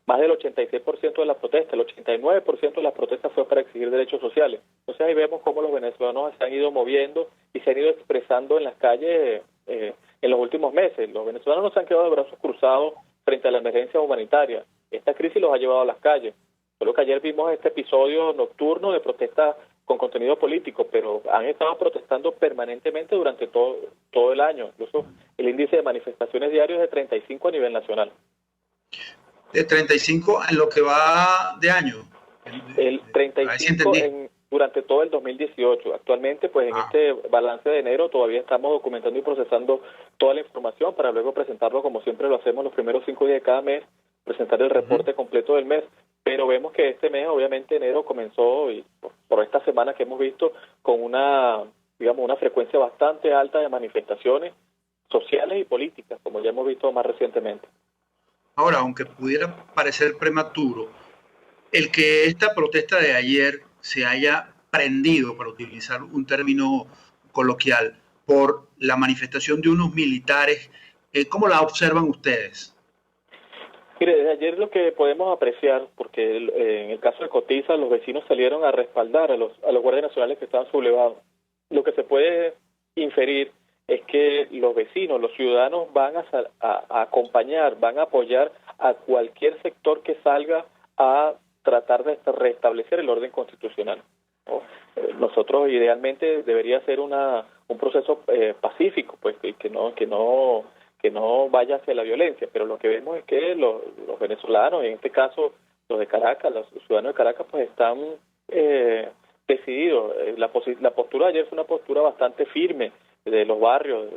[SPEAKER 7] más del 86% de las protestas, el 89% de las protestas fue para exigir derechos sociales. Entonces ahí vemos cómo los venezolanos se han ido moviendo y se han ido expresando en las calles en los últimos meses. Los venezolanos no se han quedado de brazos cruzados frente a la emergencia humanitaria. Esta crisis los ha llevado a las calles. Solo que ayer vimos este episodio nocturno de protesta con contenido político, pero han estado protestando permanentemente durante todo el año. Incluso el índice de manifestaciones diarios es de 35 a nivel nacional.
[SPEAKER 2] De 35 en lo que va de año.
[SPEAKER 7] El 35 durante todo el 2018. Actualmente, pues en este balance de enero todavía estamos documentando y procesando toda la información para luego presentarlo, como siempre lo hacemos los primeros 5 días de cada mes, presentar el reporte completo del mes. Pero vemos que este mes, obviamente enero comenzó, y por esta semana que hemos visto, con una frecuencia bastante alta de manifestaciones sociales y políticas, como ya hemos visto más recientemente.
[SPEAKER 2] Ahora, aunque pudiera parecer prematuro, el que esta protesta de ayer se haya prendido, para utilizar un término coloquial, por la manifestación de unos militares, ¿cómo la observan ustedes?
[SPEAKER 7] Mire, desde ayer lo que podemos apreciar, porque en el caso de Cotiza los vecinos salieron a respaldar a los guardias nacionales que estaban sublevados. Lo que se puede inferir es que los vecinos, los ciudadanos van a acompañar, van a apoyar a cualquier sector que salga a tratar de restablecer el orden constitucional. Nosotros idealmente debería ser un proceso pacífico, pues que no vaya hacia la violencia, pero lo que vemos es que los venezolanos, en este caso los de Caracas, los ciudadanos de Caracas, pues están decididos. La postura de ayer fue una postura bastante firme de los barrios,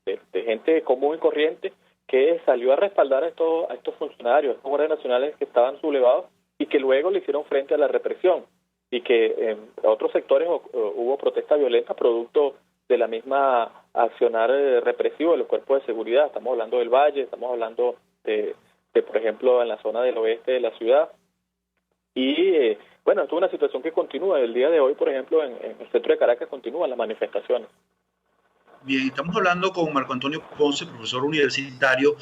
[SPEAKER 7] de gente común y corriente, que salió a respaldar a estos funcionarios, a estos guardias nacionales que estaban sublevados y que luego le hicieron frente a la represión, y que en otros sectores hubo protesta violenta producto de la misma accionar represivo de los cuerpos de seguridad. Estamos hablando del Valle, estamos hablando de por ejemplo, en la zona del oeste de la ciudad. Y esto es una situación que continúa. El día de hoy, por ejemplo, en el centro de Caracas continúan las manifestaciones.
[SPEAKER 2] Bien, estamos hablando con Marco Antonio Ponce, profesor universitario,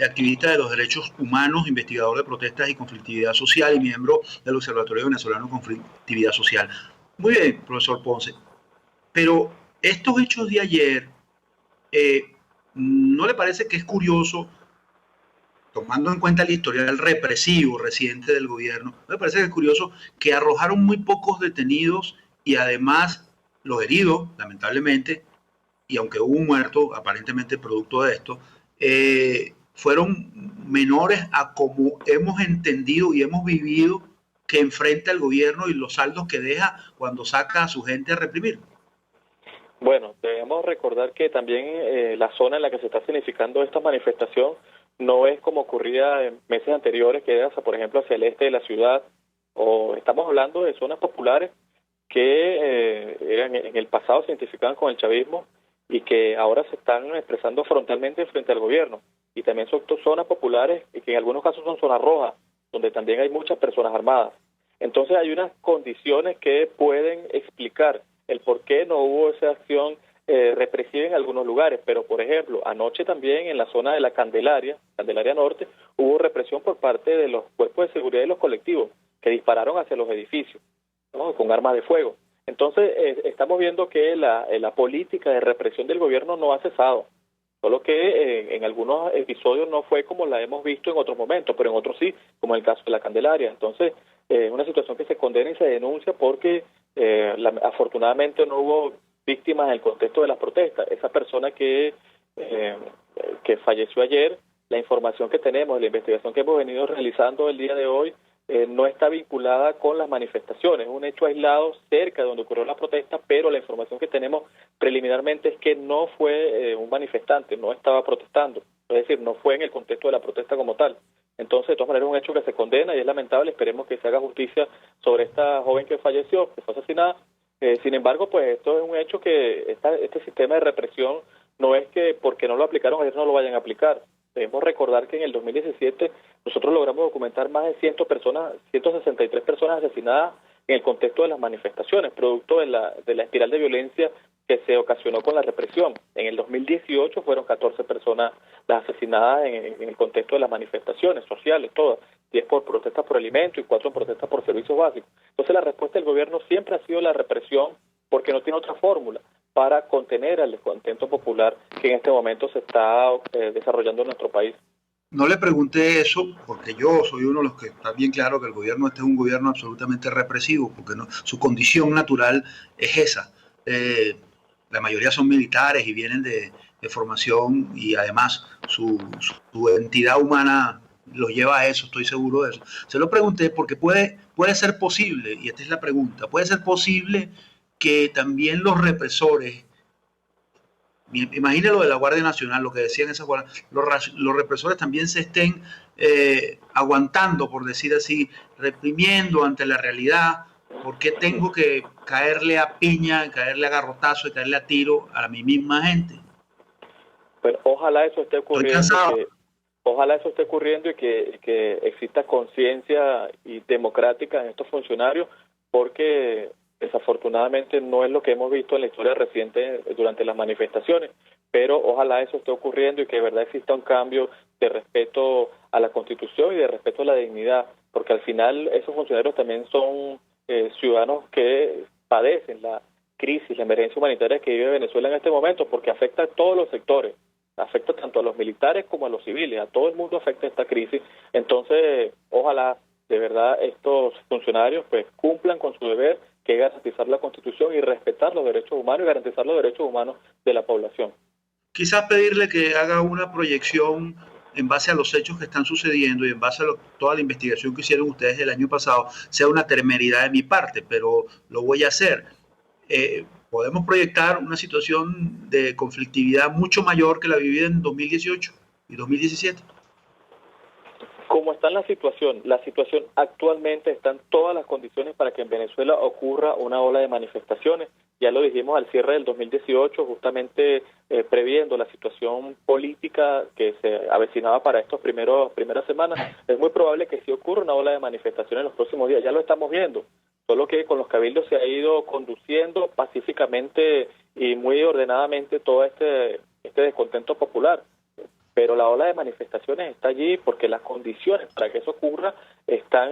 [SPEAKER 2] activista de los derechos humanos, investigador de protestas y conflictividad social y miembro del Observatorio Venezolano de Conflictividad Social. Muy bien, profesor Ponce, pero estos hechos de ayer ¿No le parece que es curioso, tomando en cuenta el historial represivo reciente del gobierno, me parece que es curioso que arrojaron muy pocos detenidos y además los heridos, lamentablemente, y aunque hubo un muerto aparentemente producto de esto, fueron menores a como hemos entendido y hemos vivido que enfrenta el gobierno y los saldos que deja cuando saca a su gente a reprimir?
[SPEAKER 7] Bueno, debemos recordar que también la zona en la que se está significando esta manifestación no es como ocurría en meses anteriores, que era, por ejemplo, hacia el este de la ciudad, o estamos hablando de zonas populares que eran en el pasado se identificaban con el chavismo y que ahora se están expresando frontalmente frente al gobierno. Y también son zonas populares y que en algunos casos son zonas rojas, donde también hay muchas personas armadas. Entonces hay unas condiciones que pueden explicar el por qué no hubo esa acción represiva en algunos lugares, pero por ejemplo, anoche también en la zona de la Candelaria Norte, hubo represión por parte de los cuerpos de seguridad y los colectivos que dispararon hacia los edificios, ¿no?, con armas de fuego. Entonces, estamos viendo que la política de represión del gobierno no ha cesado, solo que en algunos episodios no fue como la hemos visto en otros momentos, pero en otros sí, como en el caso de la Candelaria. Entonces, es una situación que se condena y se denuncia porque afortunadamente no hubo víctimas en el contexto de las protestas. Esa persona que falleció ayer, la información que tenemos, la investigación que hemos venido realizando el día de hoy, no está vinculada con las manifestaciones, es un hecho aislado cerca de donde ocurrió la protesta, pero la información que tenemos preliminarmente es que no fue un manifestante, no estaba protestando, es decir, no fue en el contexto de la protesta como tal. Entonces, de todas maneras, es un hecho que se condena y es lamentable. Esperemos que se haga justicia sobre esta joven que falleció, que fue asesinada. Sin embargo, pues esto es un hecho que este sistema de represión no es que porque no lo aplicaron ayer no lo vayan a aplicar. Debemos recordar que en el 2017 nosotros logramos documentar más de 163 personas asesinadas en el contexto de las manifestaciones, producto de la espiral de violencia que se ocasionó con la represión. En el 2018 fueron 14 personas las asesinadas en el contexto de las manifestaciones sociales, todas, 10 por protestas por alimento y 4 en protestas por servicios básicos. Entonces la respuesta del gobierno siempre ha sido la represión porque no tiene otra fórmula para contener al descontento popular que en este momento se está desarrollando en nuestro país.
[SPEAKER 2] No le pregunté eso porque yo soy uno de los que está bien claro que el gobierno este es un gobierno absolutamente represivo, porque no, su condición natural es esa. La mayoría son militares y vienen de formación y además su entidad humana los lleva a eso, estoy seguro de eso. Se lo pregunté porque puede ser posible, y esta es la pregunta, puede ser posible que también los represores, imagine lo de la Guardia Nacional, lo que decían esas guardias, los represores también se estén aguantando, por decir así, reprimiendo ante la realidad. ¿Por qué tengo que caerle a piña, caerle a garrotazo y caerle a tiro a mi misma gente?
[SPEAKER 7] Pero ojalá eso esté ocurriendo. Ojalá eso esté ocurriendo y que exista conciencia y democrática en estos funcionarios, porque desafortunadamente no es lo que hemos visto en la historia reciente durante las manifestaciones, pero ojalá eso esté ocurriendo y que de verdad exista un cambio de respeto a la Constitución y de respeto a la dignidad, porque al final esos funcionarios también son ciudadanos que padecen la crisis, la emergencia humanitaria que vive Venezuela en este momento, porque afecta a todos los sectores, afecta tanto a los militares como a los civiles, a todo el mundo afecta esta crisis. Entonces, ojalá de verdad estos funcionarios pues cumplan con su deber, que es garantizar la Constitución y respetar los derechos humanos y garantizar los derechos humanos de la población.
[SPEAKER 2] Quizás pedirle que haga una proyección en base a los hechos que están sucediendo y en base a toda la investigación que hicieron ustedes el año pasado, sea una temeridad de mi parte, pero lo voy a hacer. Podemos proyectar una situación de conflictividad mucho mayor que la vivida en 2018 y 2017.
[SPEAKER 7] Como está la situación actualmente están todas las condiciones para que en Venezuela ocurra una ola de manifestaciones. Ya lo dijimos al cierre del 2018, justamente previendo la situación política que se avecinaba para estos primeras semanas. Es muy probable que sí ocurra una ola de manifestaciones en los próximos días. Ya lo estamos viendo, solo que con los cabildos se ha ido conduciendo pacíficamente y muy ordenadamente todo este descontento popular. Pero la ola de manifestaciones está allí porque las condiciones para que eso ocurra están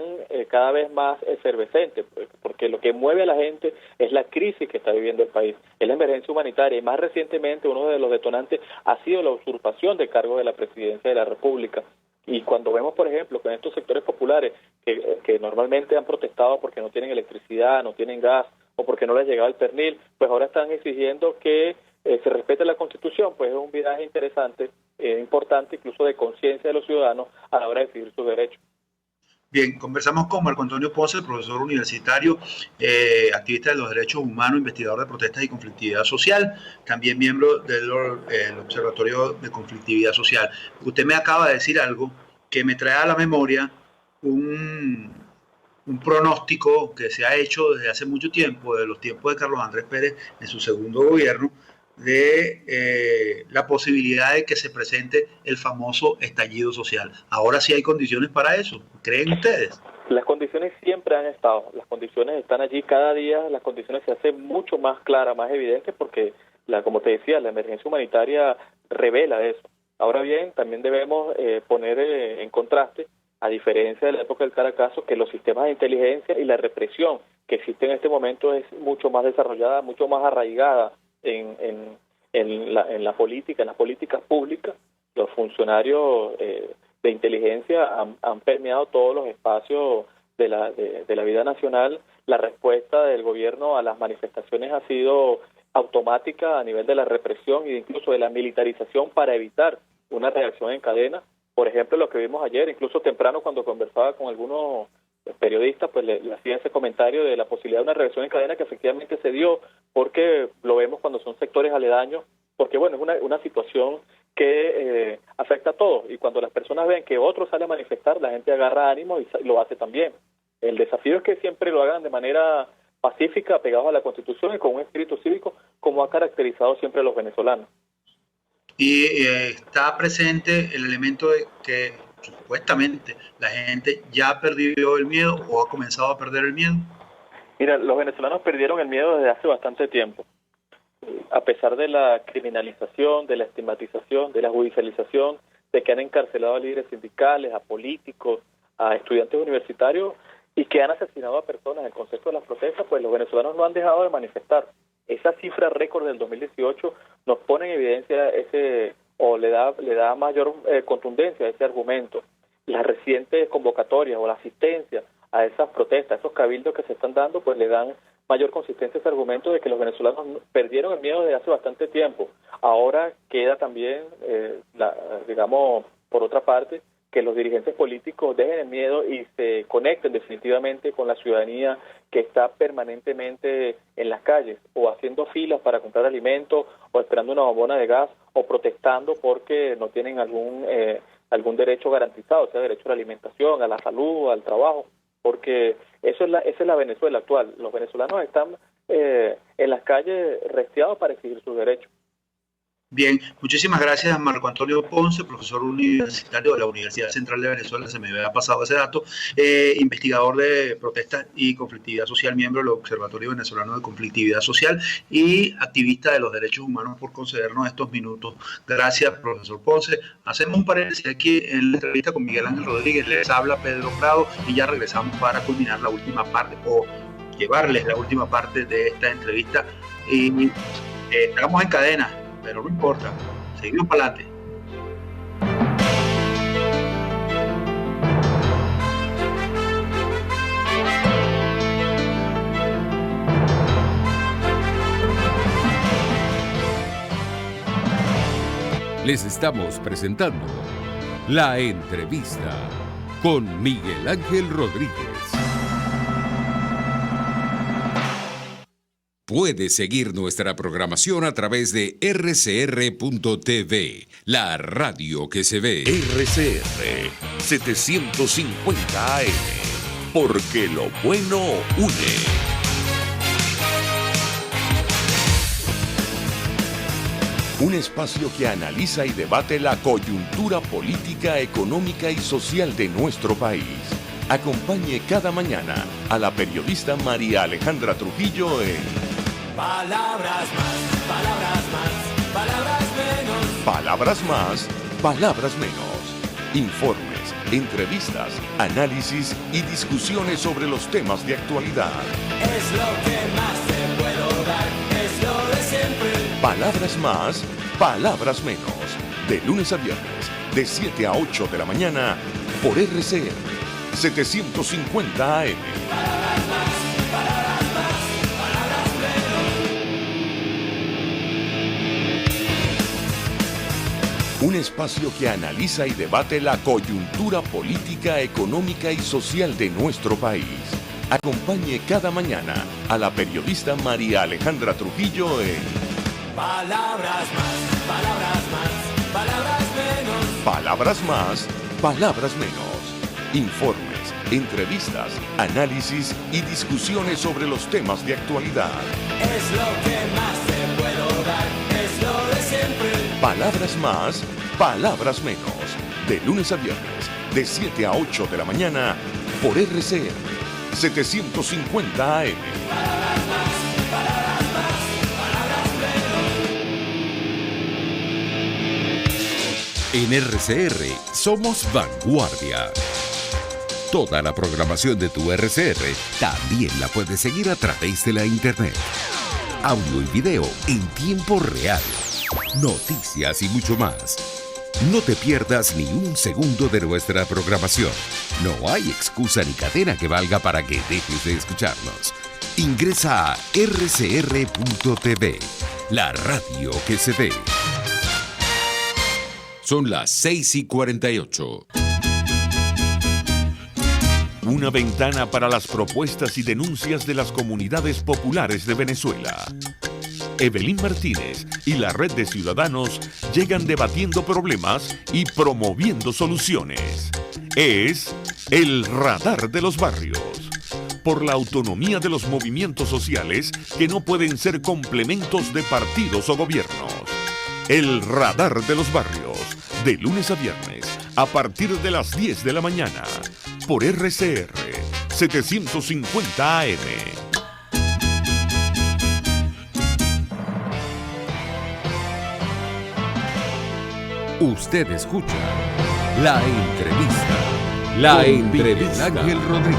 [SPEAKER 7] cada vez más efervescentes, porque porque lo que mueve a la gente es la crisis que está viviendo el país, es la emergencia humanitaria, y más recientemente uno de los detonantes ha sido la usurpación del cargo de la presidencia de la República. Y cuando vemos, por ejemplo, que en estos sectores populares que normalmente han protestado porque no tienen electricidad, no tienen gas o porque no les llegaba el pernil, pues ahora están exigiendo que se respete la Constitución, pues es un viraje interesante, importante, incluso de conciencia de los ciudadanos a la hora de decidir sus derechos.
[SPEAKER 2] Bien, conversamos con Marco Antonio Ponce, profesor universitario, activista de los derechos humanos, investigador de protestas y conflictividad social, también miembro del Observatorio de Conflictividad Social. Usted me acaba de decir algo que me trae a la memoria un pronóstico que se ha hecho desde hace mucho tiempo, de los tiempos de Carlos Andrés Pérez en su segundo gobierno, de la posibilidad de que se presente el famoso estallido social. Ahora sí hay condiciones para eso, ¿creen ustedes?
[SPEAKER 7] Las condiciones siempre han estado, las condiciones están allí cada día, las condiciones se hacen mucho más claras, más evidentes, porque, como te decía, la emergencia humanitaria revela eso. Ahora bien, también debemos poner en contraste, a diferencia de la época del Caracazo, que los sistemas de inteligencia y la represión que existe en este momento es mucho más desarrollada, mucho más arraigada en la política, en las políticas públicas. Los funcionarios de inteligencia han permeado todos los espacios de la vida nacional. La respuesta del gobierno a las manifestaciones ha sido automática a nivel de la represión e incluso de la militarización para evitar una reacción en cadena. Por ejemplo, lo que vimos ayer, incluso temprano cuando conversaba con algunos periodistas, pues le hacía ese comentario de la posibilidad de una reacción en cadena que efectivamente se dio, porque lo vemos cuando son sectores aledaños, porque bueno, es una situación que afecta a todos, y cuando las personas ven que otro sale a manifestar, la gente agarra ánimo y lo hace también. El desafío es que siempre lo hagan de manera pacífica, pegados a la Constitución y con un espíritu cívico, como ha caracterizado siempre a los venezolanos.
[SPEAKER 2] Y está presente el elemento de que supuestamente la gente ya perdió el miedo o ha comenzado a perder el miedo.
[SPEAKER 7] Mira, los venezolanos perdieron el miedo desde hace bastante tiempo. A pesar de la criminalización, de la estigmatización, de la judicialización, de que han encarcelado a líderes sindicales, a políticos, a estudiantes universitarios y que han asesinado a personas en el contexto de las protestas, pues los venezolanos no han dejado de manifestar. Esa cifra récord del 2018 nos pone en evidencia le da mayor contundencia a ese argumento. Las recientes convocatorias o la asistencia a esas protestas, a esos cabildos que se están dando, pues le dan mayor consistencia a ese argumento de que los venezolanos perdieron el miedo desde hace bastante tiempo. Ahora queda también, digamos, por otra parte, que los dirigentes políticos dejen el miedo y se conecten definitivamente con la ciudadanía que está permanentemente en las calles o haciendo filas para comprar alimentos o esperando una bombona de gas o protestando porque no tienen algún derecho garantizado, sea derecho a la alimentación, a la salud, al trabajo, porque esa es la Venezuela actual. Los venezolanos están en las calles restiados para exigir sus derechos.
[SPEAKER 2] Bien, muchísimas gracias a Marco Antonio Ponce, profesor universitario de la Universidad Central de Venezuela, se me había pasado ese dato, investigador de protestas y conflictividad social, miembro del Observatorio Venezolano de Conflictividad Social y activista de los derechos humanos, por concedernos estos minutos. Gracias, profesor Ponce. Hacemos un paréntesis aquí en la entrevista con Miguel Ángel Rodríguez, les habla Pedro Prado y ya regresamos para culminar la última parte o llevarles la última parte de esta entrevista. Y estamos en cadena, pero no importa, seguimos para adelante.
[SPEAKER 1] Les estamos presentando la entrevista con Miguel Ángel Rodríguez. Puede seguir nuestra programación a través de rcr.tv, la radio que se ve. RCR 750 AM, porque lo bueno une. Un espacio que analiza y debate la coyuntura política, económica y social de nuestro país. Acompañe cada mañana a la periodista María Alejandra Trujillo en Palabras más, palabras más, palabras menos. Palabras más, palabras menos. Informes, entrevistas, análisis y discusiones sobre los temas de actualidad.
[SPEAKER 6] Es lo que más te puedo dar, es lo de siempre.
[SPEAKER 1] Palabras más, palabras menos. De lunes a viernes, de 7 a 8 de la mañana, por RCR 750 AM.
[SPEAKER 6] Palabras más, palabras más, palabras menos.
[SPEAKER 1] Un espacio que analiza y debate la coyuntura política, económica y social de nuestro país. Acompañe cada mañana a la periodista María Alejandra Trujillo en
[SPEAKER 6] Palabras más, palabras más, palabras menos.
[SPEAKER 1] Palabras más, palabras menos. Informes, entrevistas, análisis y discusiones sobre los temas de actualidad.
[SPEAKER 6] Es lo que más te puedo dar, es lo de siempre.
[SPEAKER 1] Palabras más, palabras menos. De lunes a viernes, de 7 a 8 de la mañana, por RCR 750 AM.
[SPEAKER 6] Palabras más, palabras más, palabras menos.
[SPEAKER 8] En RCR somos vanguardia. Toda la programación de tu RCR también la puedes seguir a través de la internet. Audio y video en tiempo real. Noticias y mucho más. No te pierdas ni un segundo de nuestra programación. No hay excusa ni cadena que valga para que dejes de escucharnos. Ingresa a rcr.tv, la radio que se ve. Son las 6:48.
[SPEAKER 1] Una ventana para las propuestas y denuncias de las comunidades populares de Venezuela. Evelyn Martínez y la Red de Ciudadanos llegan debatiendo problemas y promoviendo soluciones. Es el Radar de los Barrios. Por la autonomía de los movimientos sociales que no pueden ser complementos de partidos o gobiernos. El Radar de los Barrios. De lunes a viernes, a partir de las 10 de la mañana. Por RCR 750 AM.
[SPEAKER 8] Usted escucha La Entrevista. La Entrevista. Miguel Ángel Rodríguez.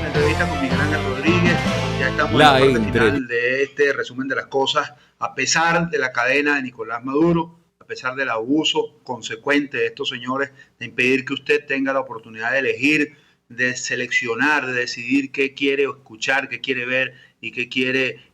[SPEAKER 2] Una entrevista con Miguel Ángel Rodríguez. Ya estamos en la parte final de este resumen de las cosas. A pesar de la cadena de Nicolás Maduro, a pesar del abuso consecuente de estos señores de impedir que usted tenga la oportunidad de elegir, de seleccionar, de decidir qué quiere escuchar, qué quiere ver y qué quiere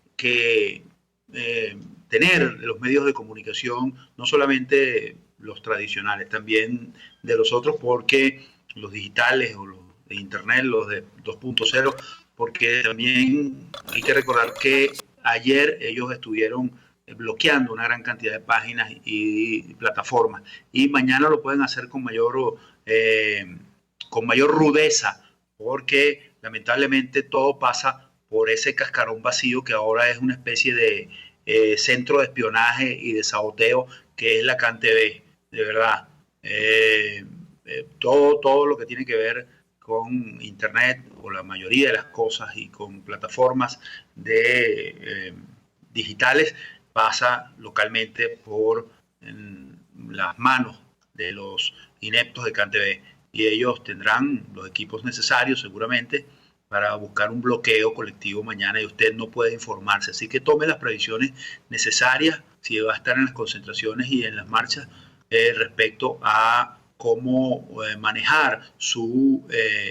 [SPEAKER 2] tener de los medios de comunicación, no solamente los tradicionales, también de los otros, porque los digitales o los de internet, los de 2.0, porque también hay que recordar que ayer ellos estuvieron bloqueando una gran cantidad de páginas y plataformas, y mañana lo pueden hacer con mayor rudeza, porque lamentablemente todo pasa por ese cascarón vacío que ahora es una especie de centro de espionaje y de saboteo que es la CanTV, de verdad. Todo lo que tiene que ver con internet, o la mayoría de las cosas, y con plataformas digitales, pasa localmente por las manos de los ineptos de CanTV, y ellos tendrán los equipos necesarios seguramente para buscar un bloqueo colectivo mañana, y usted no puede informarse. Así que tome las previsiones necesarias si va a estar en las concentraciones y en las marchas respecto a cómo manejar su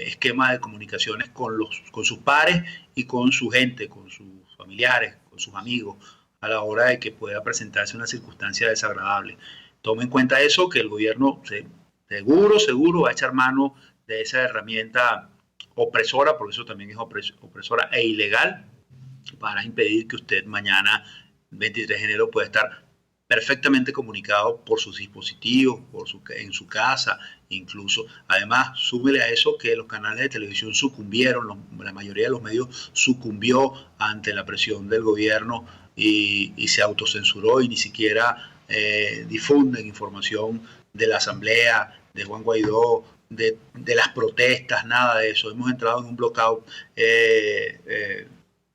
[SPEAKER 2] esquema de comunicaciones con sus pares y con su gente, con sus familiares, con sus amigos, a la hora de que pueda presentarse una circunstancia desagradable. Tome en cuenta eso, que el gobierno seguro va a echar mano de esa herramienta opresora, porque eso también es opresora e ilegal, para impedir que usted mañana, 23 de enero, pueda estar perfectamente comunicado por sus dispositivos, en su casa, incluso. Además, súmele a eso que los canales de televisión sucumbieron, la mayoría de los medios sucumbió ante la presión del gobierno y se autocensuró, y ni siquiera difunden información de la asamblea, de Juan Guaidó, de las protestas, nada de eso. Hemos entrado en un blackout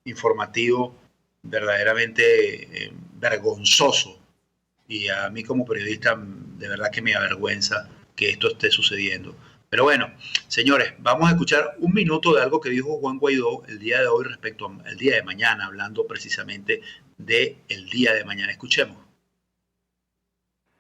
[SPEAKER 2] informativo verdaderamente vergonzoso y a mí como periodista de verdad que me avergüenza que esto esté sucediendo. Pero bueno, señores, vamos a escuchar un minuto de algo que dijo Juan Guaidó el día de hoy respecto al día de mañana, hablando precisamente del día de mañana. Escuchemos.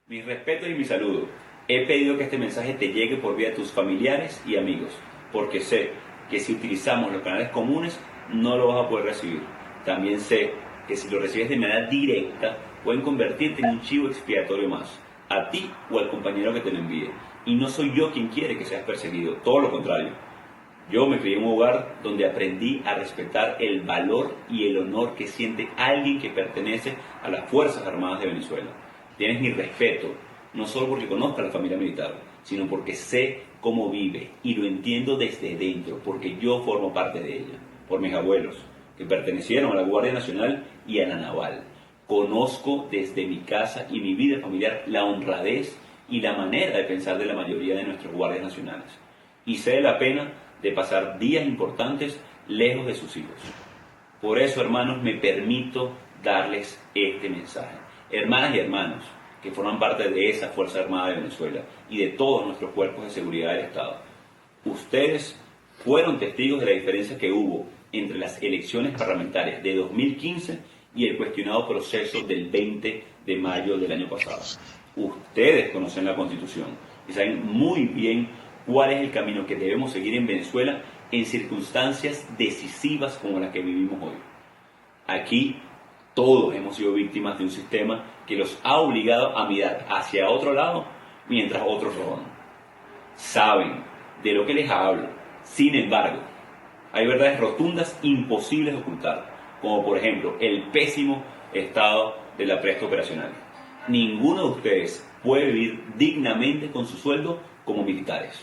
[SPEAKER 9] Mis respetos y mi saludo. He pedido que este mensaje te llegue por vía de tus familiares y amigos, porque sé que si utilizamos los canales comunes no lo vas a poder recibir. También sé que si lo recibes de manera directa pueden convertirte en un chivo expiatorio más, a ti o al compañero que te lo envíe. Y no soy yo quien quiere que seas perseguido, todo lo contrario. Yo me crié en un hogar donde aprendí a respetar el valor y el honor que siente alguien que pertenece a las Fuerzas Armadas de Venezuela. Tienes mi respeto, no solo porque conozco a la familia militar, sino porque sé cómo vive y lo entiendo desde dentro, porque yo formo parte de ella, por mis abuelos, que pertenecieron a la Guardia Nacional y a la Naval. Conozco desde mi casa y mi vida familiar la honradez y la manera de pensar de la mayoría de nuestros guardias nacionales. Y sé la pena de pasar días importantes lejos de sus hijos. Por eso, hermanos, me permito darles este mensaje. Hermanas y hermanos que forman parte de esa Fuerza Armada de Venezuela y de todos nuestros cuerpos de seguridad del Estado, ustedes fueron testigos de la diferencia que hubo entre las elecciones parlamentarias de 2015 y el cuestionado proceso del 20 de mayo del año pasado. Ustedes conocen la Constitución y saben muy bien cuál es el camino que debemos seguir en Venezuela en circunstancias decisivas como las que vivimos hoy. Aquí todos hemos sido víctimas de un sistema que los ha obligado a mirar hacia otro lado mientras otros roban. Saben de lo que les hablo. Sin embargo, hay verdades rotundas imposibles de ocultar, como por ejemplo el pésimo estado de la presta operacional. Ninguno de ustedes puede vivir dignamente con su sueldo como militares.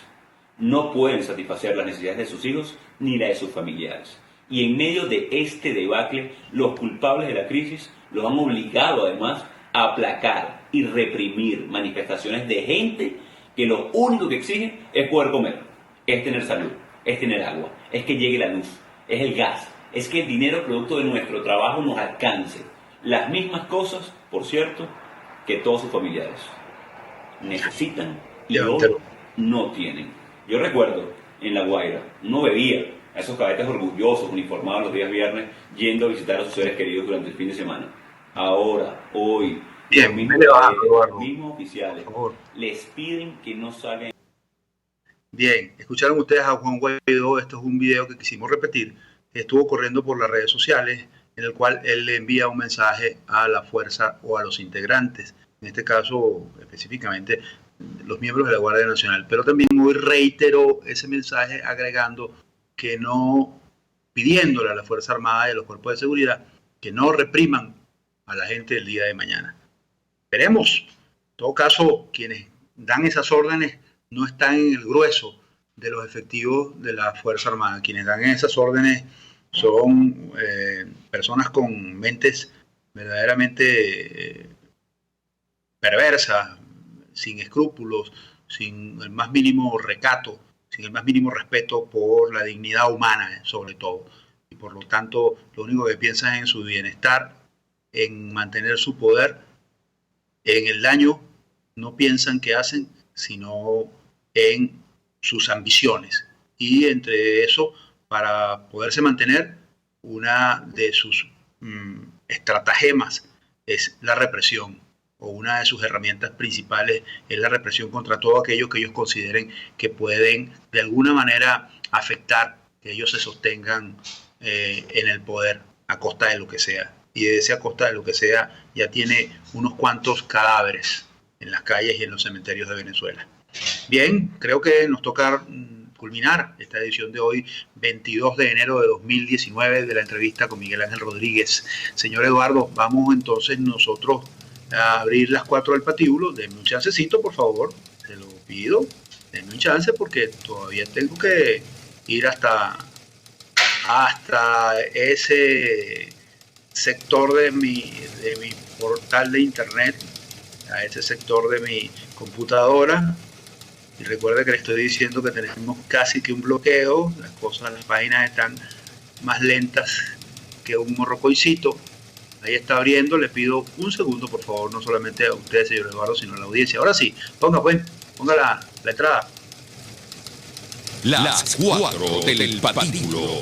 [SPEAKER 9] No pueden satisfacer las necesidades de sus hijos ni las de sus familiares. Y en medio de este debacle, los culpables de la crisis los han obligado además a aplacar y reprimir manifestaciones de gente que lo único que exige es poder comer, es tener salud, es tener agua, es que llegue la luz, es el gas, es que el dinero producto de nuestro trabajo nos alcance. Las mismas cosas, por cierto, que todos sus familiares necesitan y hoy no tienen. Yo recuerdo en La Guaira, uno veía a esos cadetes orgullosos, uniformados los días viernes, yendo a visitar a sus seres queridos durante el fin de semana. Ahora, hoy, los mismos oficiales les piden que no salgan.
[SPEAKER 2] Bien, escucharon ustedes a Juan Guaidó. Esto es un video que quisimos repetir, que estuvo corriendo por las redes sociales, en el cual él le envía un mensaje a la fuerza o a los integrantes, en este caso específicamente los miembros de la Guardia Nacional. Pero también hoy reiteró ese mensaje agregando que no, pidiéndole a la Fuerza Armada y a los cuerpos de seguridad que no repriman a la gente el día de mañana. Veremos. En todo caso, quienes dan esas órdenes no están en el grueso de los efectivos de la Fuerza Armada. Quienes dan esas órdenes son personas con mentes verdaderamente perversas, sin escrúpulos, sin el más mínimo recato, sin el más mínimo respeto por la dignidad humana, sobre todo. Y por lo tanto, lo único que piensan es en su bienestar, en mantener su poder, en el daño, no piensan que hacen, sino en sus ambiciones. Y entre eso, para poderse mantener, una de sus estratagemas es la represión, o una de sus herramientas principales es la represión contra todo aquello que ellos consideren que pueden de alguna manera afectar que ellos se sostengan en el poder a costa de lo que sea. Y de ese a costa de lo que sea ya tiene unos cuantos cadáveres en las calles y en los cementerios de Venezuela. Bien, creo que nos toca culminar esta edición de hoy, 22 de enero de 2019, de la entrevista con Miguel Ángel Rodríguez. Señor Eduardo, vamos entonces nosotros a abrir las 4 del patíbulo. Denme un chancecito, por favor, se lo pido. Denme un chance porque todavía tengo que ir hasta ese sector de mi portal de internet, a ese sector de mi computadora. Y recuerde que le estoy diciendo que tenemos casi que un bloqueo. Las páginas están más lentas que un morrocoicito. Ahí está abriendo, le pido un segundo, por favor, no solamente a ustedes, señor Eduardo, sino a la audiencia. Ahora sí, ponga la entrada.
[SPEAKER 8] Las 4 del patíbulo.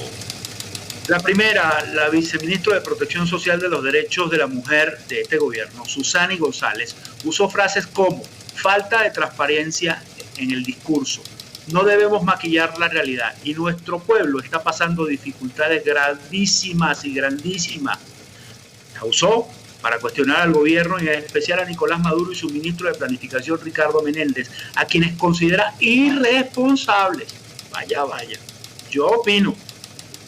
[SPEAKER 2] La primera, la viceministra de Protección Social de los Derechos de la Mujer de este gobierno, Susana González, usó frases como falta de transparencia en el discurso, no debemos maquillar la realidad y nuestro pueblo está pasando dificultades grandísimas y grandísimas. La usó para cuestionar al gobierno y en especial a Nicolás Maduro y su ministro de Planificación, Ricardo Menéndez, a quienes considera irresponsables. Vaya. Yo opino.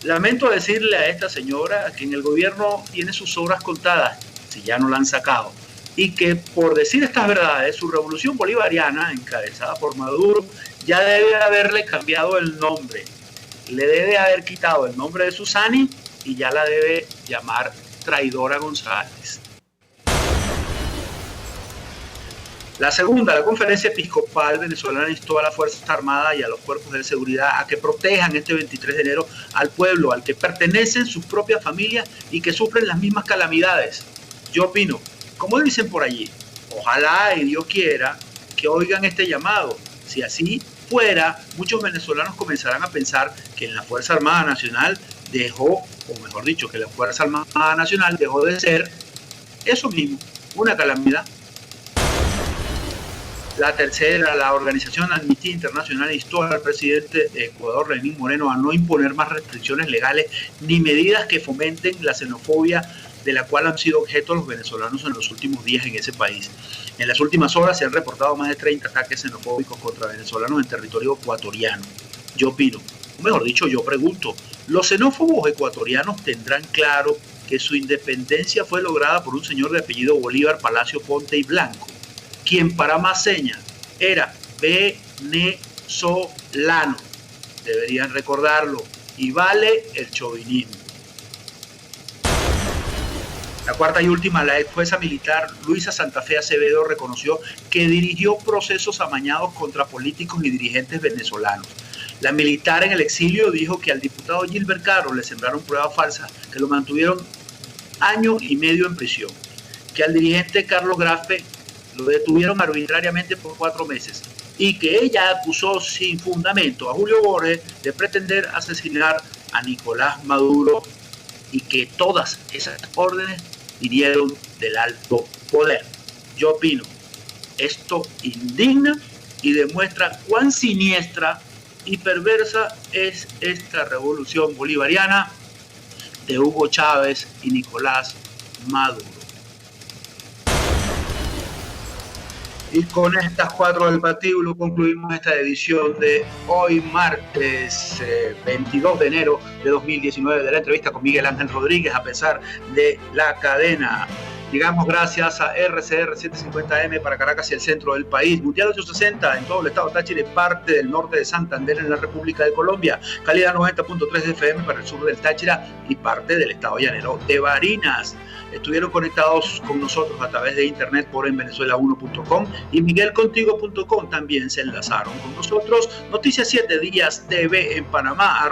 [SPEAKER 2] Lamento decirle a esta señora que en el gobierno tiene sus horas contadas, si ya no la han sacado, y que por decir estas verdades, su revolución bolivariana, encabezada por Maduro, ya debe haberle cambiado el nombre. Le debe haber quitado el nombre de Susani y ya la debe llamar Traidora González. La segunda, la Conferencia Episcopal Venezolana instó a las Fuerzas Armadas y a los cuerpos de seguridad a que protejan este 23 de enero al pueblo al que pertenecen sus propias familias y que sufren las mismas calamidades. Yo opino, como dicen por allí, ojalá y Dios quiera que oigan este llamado. Si así fuera, muchos venezolanos comenzarán a pensar que en la Fuerza Armada Nacional dejó, o mejor dicho, que la Fuerza Armada Nacional dejó de ser eso mismo, una calamidad. La tercera, la organización Amnistía Internacional instó al presidente de Ecuador, Lenín Moreno, a no imponer más restricciones legales ni medidas que fomenten la xenofobia de la cual han sido objeto los venezolanos en los últimos días en ese país. En las últimas horas se han reportado más de 30 ataques xenofóbicos contra venezolanos en territorio ecuatoriano. Yo opino, o mejor dicho, yo pregunto, ¿los xenófobos ecuatorianos tendrán claro que su independencia fue lograda por un señor de apellido Bolívar Palacio Ponte y Blanco, quien para más señas era venezolano? Deberían recordarlo, y vale el chauvinismo. La cuarta y última, la ex jueza militar Luisa Santa Fe Acevedo reconoció que dirigió procesos amañados contra políticos y dirigentes venezolanos. La militar en el exilio dijo que al diputado Gilbert Carro le sembraron pruebas falsas que lo mantuvieron año y medio en prisión, que al dirigente Carlos Grafe lo detuvieron arbitrariamente por 4 meses y que ella acusó sin fundamento a Julio Borges de pretender asesinar a Nicolás Maduro y que todas esas órdenes vinieron del alto poder. Yo opino, esto indigna y demuestra cuán siniestra y perversa es esta revolución bolivariana de Hugo Chávez y Nicolás Maduro. Y con estas 4 del patíbulo concluimos esta edición de hoy martes 22 de enero de 2019 de la entrevista con Miguel Ángel Rodríguez, a pesar de la cadena. Llegamos gracias a RCR 750M para Caracas y el centro del país, Mundial 860 en todo el estado Táchira y parte del norte de Santander en la República de Colombia, calidad 90.3 de FM para el sur del Táchira y parte del estado llanero de Barinas. Estuvieron conectados con nosotros a través de internet por envenezuela1.com y miguelcontigo.com. También se enlazaron con nosotros. Noticias 7 Días TV en Panamá,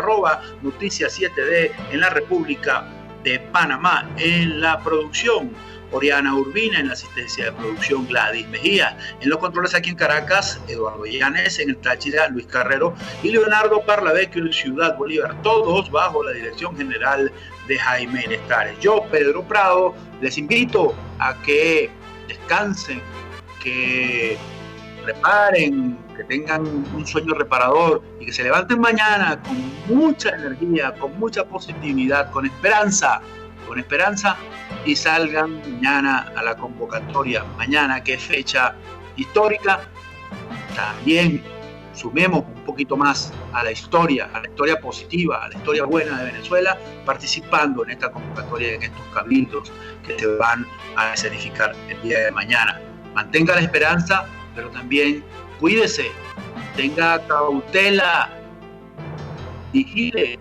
[SPEAKER 2] @Noticias 7D en la República de Panamá. En la producción, Oriana Urbina; en la asistencia de producción, Gladys Mejía; en los controles aquí en Caracas, Eduardo Llanes; en el Táchira, Luis Carrero y Leonardo Parlavecchio en Ciudad Bolívar, todos bajo la dirección general de Jaime Nestares. Yo, Pedro Prado, les invito a que descansen, que reparen, que tengan un sueño reparador y que se levanten mañana con mucha energía, con mucha positividad, con esperanza y salgan mañana a la convocatoria. Mañana, que es fecha histórica, también sumemos un poquito más a la historia positiva, a la historia buena de Venezuela, participando en esta convocatoria, en estos cabildos que se van a escenificar el día de mañana. Mantenga la esperanza, pero también cuídese, tenga cautela, vigile,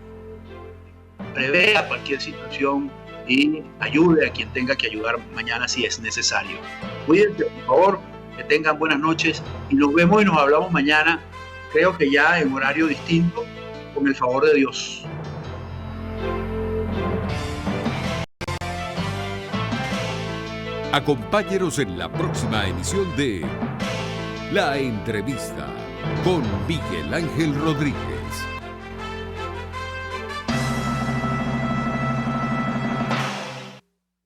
[SPEAKER 2] prevea cualquier situación y ayude a quien tenga que ayudar mañana si es necesario. Cuídense, por favor, que tengan buenas noches y nos vemos y nos hablamos mañana, creo que ya en horario distinto, con el favor de Dios.
[SPEAKER 8] Acompáñenos en la próxima emisión de La Entrevista con Miguel Ángel Rodríguez.